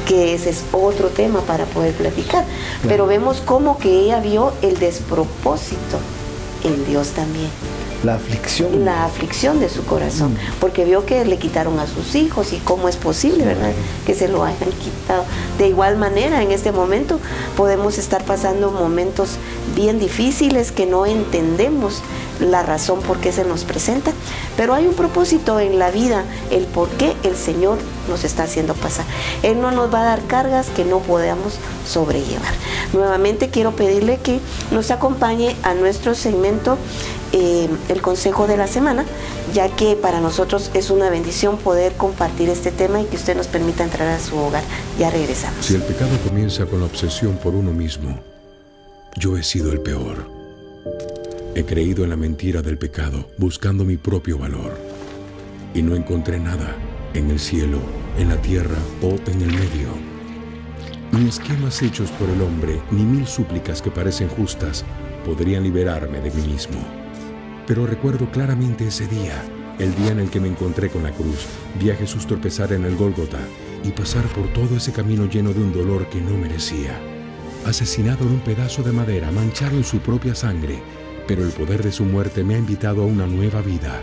Speaker 2: Que ese es otro tema para poder platicar. Claro. Pero vemos cómo que ella vio el despropósito en Dios también.
Speaker 3: La aflicción
Speaker 2: de su corazón, porque vio que le quitaron a sus hijos y cómo es posible, ¿verdad? Que se lo hayan quitado. De igual manera, en este momento podemos estar pasando momentos bien difíciles que no entendemos la razón por qué se nos presenta, pero hay un propósito en la vida, el por qué el Señor nos está haciendo pasar. Él no nos va a dar cargas que no podamos sobrellevar. Nuevamente quiero pedirle que nos acompañe a nuestro segmento el consejo de la semana, ya que para nosotros es una bendición poder compartir este tema y que usted nos permita entrar a su hogar. Ya regresamos.
Speaker 5: Si el pecado comienza con la obsesión por uno mismo, yo he sido el peor. He creído en la mentira del pecado, buscando mi propio valor. Y no encontré nada en el cielo, en la tierra o en el medio. Ni esquemas hechos por el hombre, ni 1000 súplicas que parecen justas podrían liberarme de mí mismo. Pero recuerdo claramente ese día, el día en el que me encontré con la cruz. Vi a Jesús tropezar en el Gólgota y pasar por todo ese camino lleno de un dolor que no merecía. Asesinado en un pedazo de madera, manchado en su propia sangre, pero el poder de su muerte me ha invitado a una nueva vida.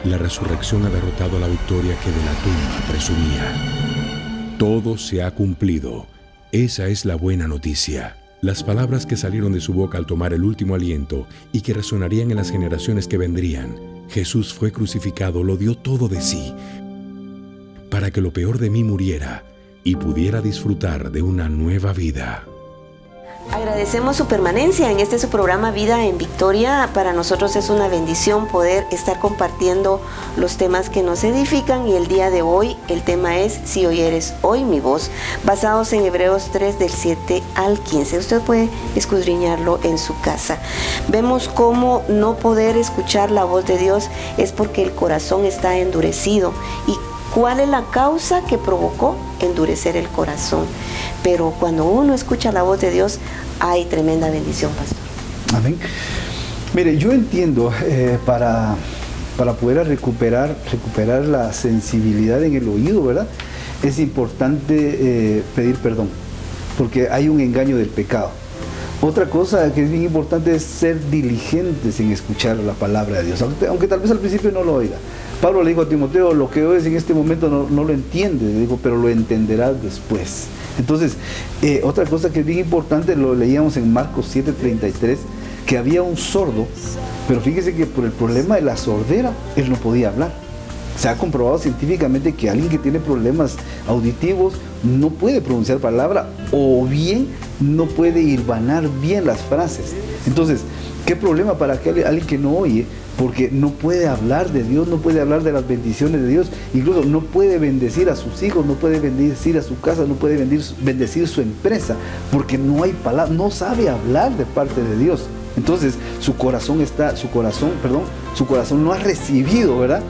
Speaker 5: La resurrección ha derrotado a la victoria que de la tumba presumía. Todo se ha cumplido. Esa es la buena noticia. Las palabras que salieron de su boca al tomar el último aliento y que resonarían en las generaciones que vendrían. Jesús fue crucificado, lo dio todo de sí, para que lo peor de mí muriera y pudiera disfrutar de una nueva vida.
Speaker 2: Agradecemos su permanencia en su programa Vida en Victoria. Para nosotros es una bendición poder estar compartiendo los temas que nos edifican, y el día de hoy el tema es Si oyeres hoy mi voz, basados en Hebreos 3 del 7 al 15. Usted puede escudriñarlo en su casa. Vemos cómo no poder escuchar la voz de Dios es porque el corazón está endurecido. ¿Y cuál es la causa que provocó endurecer el corazón? Pero cuando uno escucha la voz de Dios, hay tremenda bendición, pastor.
Speaker 3: Amén. Mire, yo entiendo, para poder recuperar la sensibilidad en el oído, ¿verdad? Es importante pedir perdón, porque hay un engaño del pecado. Otra cosa que es bien importante es ser diligentes en escuchar la palabra de Dios, aunque tal vez al principio no lo oiga. Pablo le dijo a Timoteo, lo que oyes en este momento no lo entiendes, le dijo, pero lo entenderás después. Entonces, otra cosa que es bien importante, lo leíamos en Marcos 7:33, que había un sordo, pero fíjese que por el problema de la sordera, él no podía hablar. Se ha comprobado científicamente que alguien que tiene problemas auditivos no puede pronunciar palabra, o bien no puede hilvanar bien las frases. Entonces, ¿qué problema para alguien que no oye? Porque no puede hablar de Dios, no puede hablar de las bendiciones de Dios, incluso no puede bendecir a sus hijos, no puede bendecir a su casa, no puede bendecir su empresa, porque no hay palabra, no sabe hablar de parte de Dios. Entonces su corazón no ha recibido, ¿verdad?,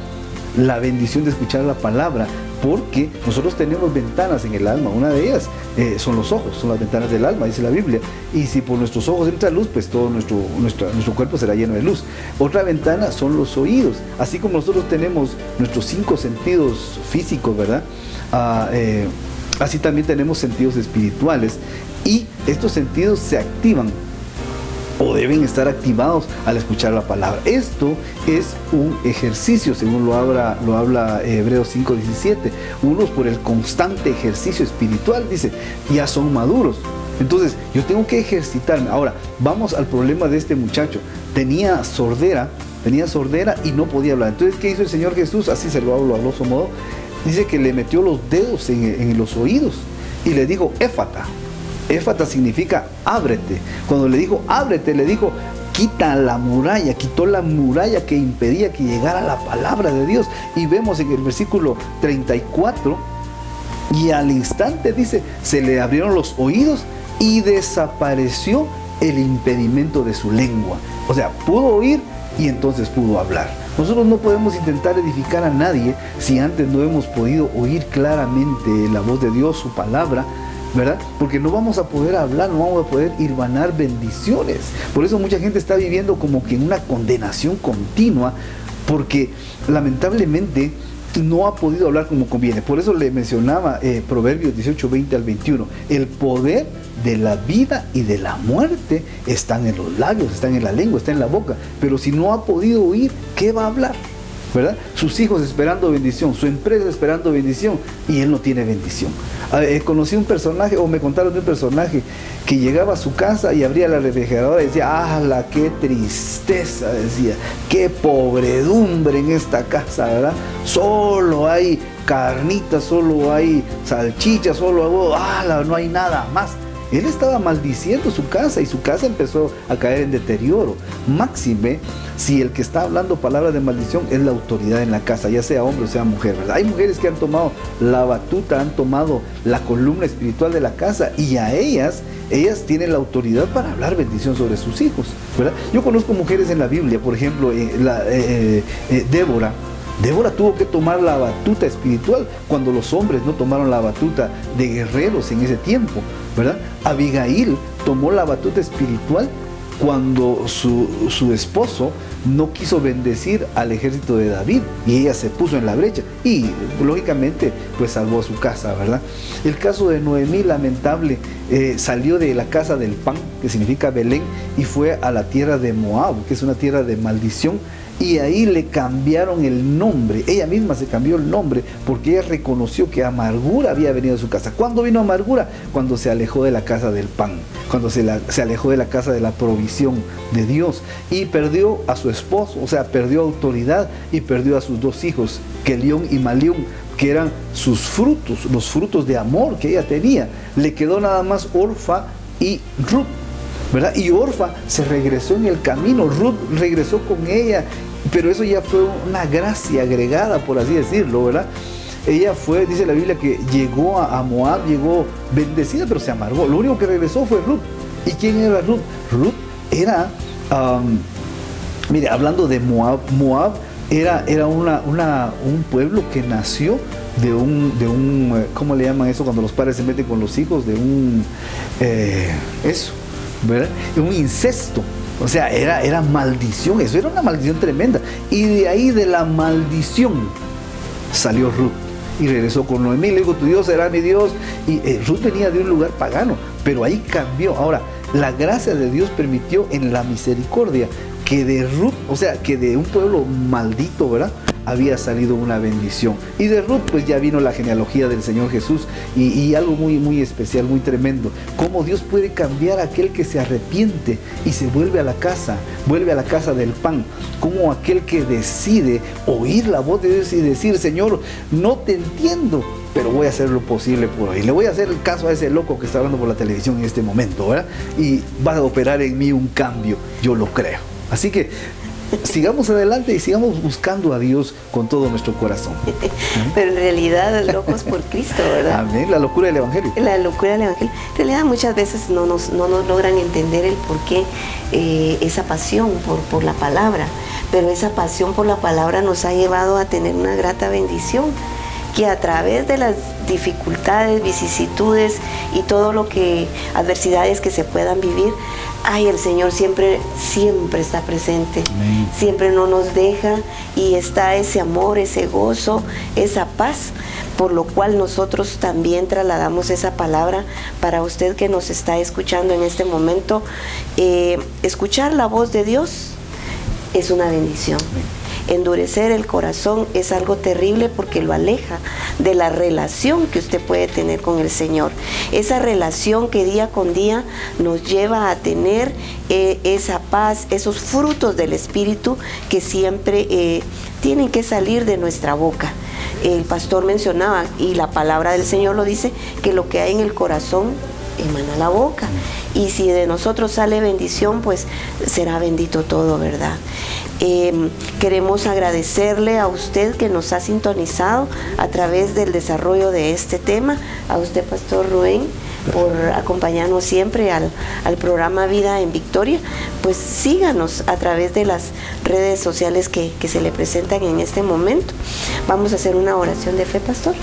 Speaker 3: la bendición de escuchar la palabra, porque nosotros tenemos ventanas en el alma. Una de ellas son los ojos, son las ventanas del alma, dice la Biblia, y si por nuestros ojos entra luz, pues todo nuestro cuerpo será lleno de luz. Otra ventana son los oídos. Así como nosotros tenemos nuestros 5 sentidos físicos, ¿verdad?, así también tenemos sentidos espirituales, y estos sentidos se activan o deben estar activados al escuchar la palabra. Esto es un ejercicio, según lo habla Hebreos 5:17. Unos, por el constante ejercicio espiritual, dice, ya son maduros. Entonces yo tengo que ejercitarme. Ahora vamos al problema de este muchacho. Tenía sordera y no podía hablar. Entonces, ¿qué hizo el Señor Jesús? Así se lo hablo a grosso modo. Dice que le metió los dedos en los oídos y le dijo, éfata. Éfata significa ábrete. Cuando le dijo ábrete, le dijo, quitó la muralla que impedía que llegara la palabra de Dios. Y vemos en el versículo 34, y al instante, dice, se le abrieron los oídos y desapareció el impedimento de su lengua. O sea, pudo oír y entonces pudo hablar. Nosotros no podemos intentar edificar a nadie si antes no hemos podido oír claramente la voz de Dios, su palabra, ¿verdad? Porque no vamos a poder hablar, no vamos a poder hilvanar bendiciones. Por eso mucha gente está viviendo como que en una condenación continua, porque lamentablemente no ha podido hablar como conviene. Por eso le mencionaba Proverbios 18:20 al 21. El poder de la vida y de la muerte están en los labios, están en la lengua, está en la boca. Pero si no ha podido oír, ¿qué va a hablar? ¿verdad? Sus hijos esperando bendición, su empresa esperando bendición, y él no tiene bendición. Conocí un personaje, o me contaron de un personaje que llegaba a su casa y abría la refrigeradora y decía, ¡ah, qué tristeza! Decía, qué pobredumbre en esta casa, ¿verdad? Solo hay carnitas, solo hay salchichas, solo hay, no hay nada más. Él estaba maldiciendo su casa y su casa empezó a caer en deterioro. Máxime si el que está hablando palabras de maldición es la autoridad en la casa, ya sea hombre o sea mujer, ¿verdad? Hay mujeres que han tomado la batuta, han tomado la columna espiritual de la casa, y a ellas tienen la autoridad para hablar bendición sobre sus hijos, ¿verdad? Yo conozco mujeres en la Biblia, por ejemplo, Débora. Débora tuvo que tomar la batuta espiritual cuando los hombres no tomaron la batuta de guerreros en ese tiempo, ¿verdad? Abigail tomó la batuta espiritual cuando su esposo no quiso bendecir al ejército de David, y ella se puso en la brecha y lógicamente pues salvó su casa, ¿verdad? El caso de Noemí, lamentable, salió de la casa del pan, que significa Belén, y fue a la tierra de Moab, que es una tierra de maldición, y ahí le cambiaron el nombre. Ella misma se cambió el nombre porque ella reconoció que amargura había venido a su casa. ¿Cuándo vino amargura? Cuando se alejó de la casa del pan, cuando se alejó de la casa de la provisión de Dios, y perdió a su esposo, o sea, perdió autoridad, y perdió a sus dos hijos, Kelión y Malión, que eran sus frutos, los frutos de amor que ella tenía. Le quedó nada más Orfa y Ruth, ¿verdad? Y Orfa se regresó en el camino, Ruth regresó con ella, pero eso ya fue una gracia agregada, por así decirlo, ¿verdad? Ella fue, dice la Biblia, que llegó a Moab, llegó bendecida, pero se amargó. Lo único que regresó fue Ruth. ¿Y quién era Ruth? Ruth era, mire, hablando de Moab, Moab era un pueblo que nació de un, ¿cómo le llaman eso cuando los padres se meten con los hijos? De un, eso, ¿verdad? Un incesto. O sea, era maldición, eso era una maldición tremenda. Y de ahí, de la maldición, salió Ruth y regresó con Noemí. Le dijo, tu Dios será mi Dios. Y Ruth venía de un lugar pagano, pero ahí cambió. Ahora, la gracia de Dios permitió en la misericordia que de Ruth, o sea, que de un pueblo maldito, ¿verdad?, había salido una bendición. Y de Ruth pues ya vino la genealogía del Señor Jesús, y algo muy, muy especial, muy tremendo, cómo Dios puede cambiar a aquel que se arrepiente y se vuelve a la casa del pan, como aquel que decide oír la voz de Dios y decir, Señor, no te entiendo, pero voy a hacer lo posible por hoy. Le voy a hacer el caso a ese loco que está hablando por la televisión en este momento, ¿verdad? Y va a operar en mí un cambio, yo lo creo. Así que sigamos adelante y sigamos buscando a Dios con todo nuestro corazón.
Speaker 2: Pero en realidad, locos por Cristo, ¿verdad?
Speaker 3: Amén, la locura del Evangelio.
Speaker 2: La locura del Evangelio. En realidad muchas veces no nos logran entender el por qué esa pasión por la palabra. Pero esa pasión por la palabra nos ha llevado a tener una grata bendición, que a través de las dificultades, vicisitudes y todo lo que, adversidades que se puedan vivir, el Señor siempre está presente. Amén. Siempre no nos deja, y está ese amor, ese gozo, esa paz, por lo cual nosotros también trasladamos esa palabra para usted que nos está escuchando en este momento. Escuchar la voz de Dios es una bendición. Amén. Endurecer el corazón es algo terrible porque lo aleja de la relación que usted puede tener con el Señor. Esa relación que día con día nos lleva a tener esa paz, esos frutos del Espíritu que siempre tienen que salir de nuestra boca. El pastor mencionaba, y la palabra del Señor lo dice, que lo que hay en el corazón emana la boca. Y si de nosotros sale bendición, pues será bendito todo, ¿verdad? Queremos agradecerle a usted que nos ha sintonizado a través del desarrollo de este tema, a usted, Pastor Rubén, por acompañarnos siempre al programa Vida en Victoria. Pues síganos a través de las redes sociales que se le presentan en este momento. Vamos a hacer una oración de fe, Pastor,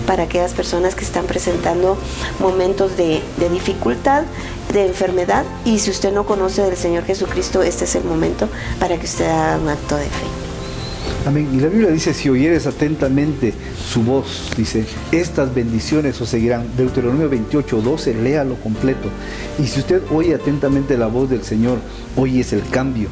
Speaker 2: para aquellas personas que están presentando momentos de dificultad, de enfermedad, y si usted no conoce del Señor Jesucristo, este es el momento para que usted haga un acto de fe.
Speaker 3: Amén. Y la Biblia dice, si oyeres atentamente su voz, dice, estas bendiciones os seguirán. Deuteronomio 28:12, léalo completo. Y si usted oye atentamente la voz del Señor, hoy es el cambio.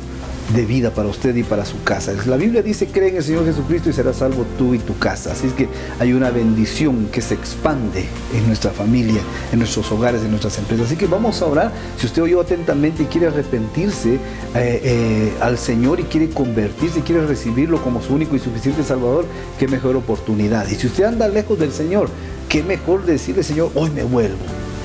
Speaker 3: de vida para usted y para su casa. La Biblia dice: cree en el Señor Jesucristo y serás salvo tú y tu casa. Así es que hay una bendición que se expande en nuestra familia, en nuestros hogares, en nuestras empresas. Así que vamos a orar. Si usted oyó atentamente y quiere arrepentirse al Señor y quiere convertirse y quiere recibirlo como su único y suficiente Salvador, qué mejor oportunidad. Y si usted anda lejos del Señor, qué mejor decirle: Señor, hoy me vuelvo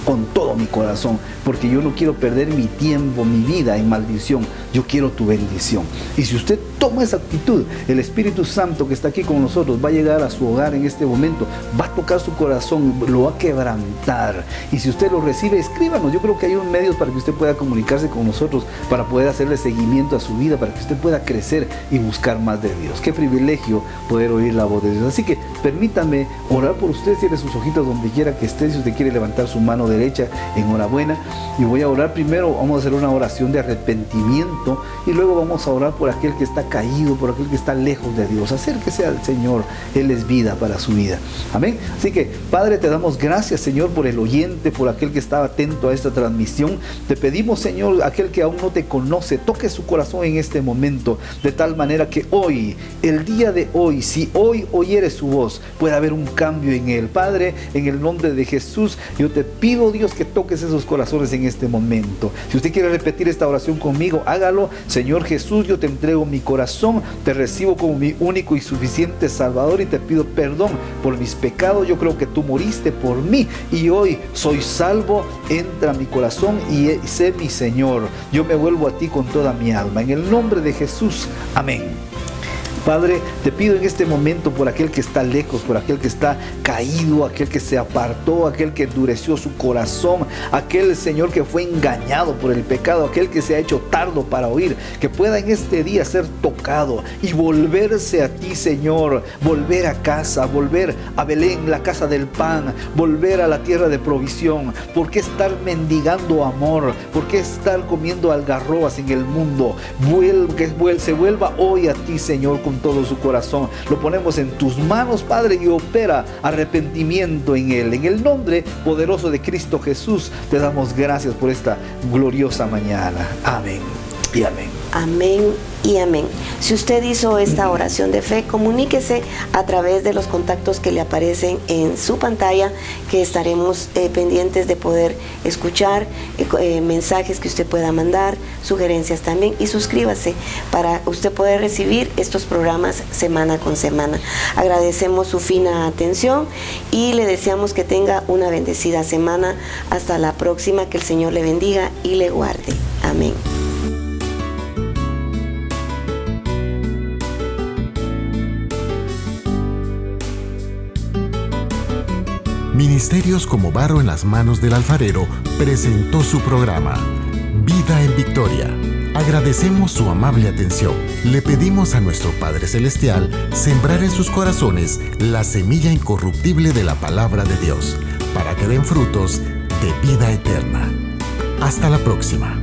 Speaker 3: con todo mi corazón, porque yo no quiero perder mi tiempo, mi vida en maldición. Yo quiero tu bendición. Y si usted toma esa actitud, el Espíritu Santo que está aquí con nosotros va a llegar a su hogar en este momento, va a tocar su corazón, lo va a quebrantar. Y si usted lo recibe, escríbanos. Yo creo que hay un medio para que usted pueda comunicarse con nosotros, para poder hacerle seguimiento a su vida, para que usted pueda crecer y buscar más de Dios. Qué privilegio poder oír la voz de Dios. Así que permítame orar por usted. Cierre sus ojitos donde quiera que esté. Si usted quiere levantar su mano derecha, enhorabuena. Y voy a orar primero. Vamos a hacer una oración de arrepentimiento y luego vamos a orar por aquel que está caído, por aquel que está lejos de Dios. Acérquese al Señor. Él es vida para su vida. Amén. Así que, Padre, te damos gracias, Señor, por el oyente, por aquel que estaba atento a esta transmisión. Te pedimos, Señor, aquel que aún no te conoce, toque su corazón en este momento, de tal manera que hoy, el día de hoy, si hoy oyere su voz, pueda haber un cambio en él. Padre, en el nombre de Jesús, yo te pido, Dios, que toques esos corazones en este momento. Si usted quiere repetir esta oración conmigo, hágalo. Señor Jesús, yo te entrego mi corazón, te recibo como mi único y suficiente Salvador y te pido perdón por mis pecados. Yo creo que tú moriste por mí y hoy soy salvo. Entra a mi corazón y sé mi Señor. Yo me vuelvo a ti con toda mi alma. En el nombre de Jesús. Amén. Padre, te pido en este momento por aquel que está lejos, por aquel que está caído, aquel que se apartó, aquel que endureció su corazón, aquel, Señor, que fue engañado por el pecado, aquel que se ha hecho tardo para oír, que pueda en este día ser tocado y volverse a ti, Señor, volver a casa, volver a Belén, la casa del pan, volver a la tierra de provisión. ¿Por qué estar mendigando amor? ¿Por qué estar comiendo algarrobas en el mundo? Que se vuelva hoy a ti, Señor, con todo su corazón. Lo ponemos en tus manos, Padre, y opera arrepentimiento en él. En el nombre poderoso de Cristo Jesús, te damos gracias por esta gloriosa mañana. Amén y amén.
Speaker 2: Amén y amén. Si usted hizo esta oración de fe, comuníquese a través de los contactos que le aparecen en su pantalla, que estaremos pendientes de poder escuchar mensajes que usted pueda mandar, sugerencias también, y suscríbase para usted poder recibir estos programas semana con semana. Agradecemos su fina atención y le deseamos que tenga una bendecida semana. Hasta la próxima, que el Señor le bendiga y le guarde. Amén.
Speaker 1: Ministerios Como Barro en las Manos del Alfarero presentó su programa Vida en Victoria. Agradecemos su amable atención. Le pedimos a nuestro Padre Celestial sembrar en sus corazones la semilla incorruptible de la palabra de Dios, para que den frutos de vida eterna. Hasta la próxima.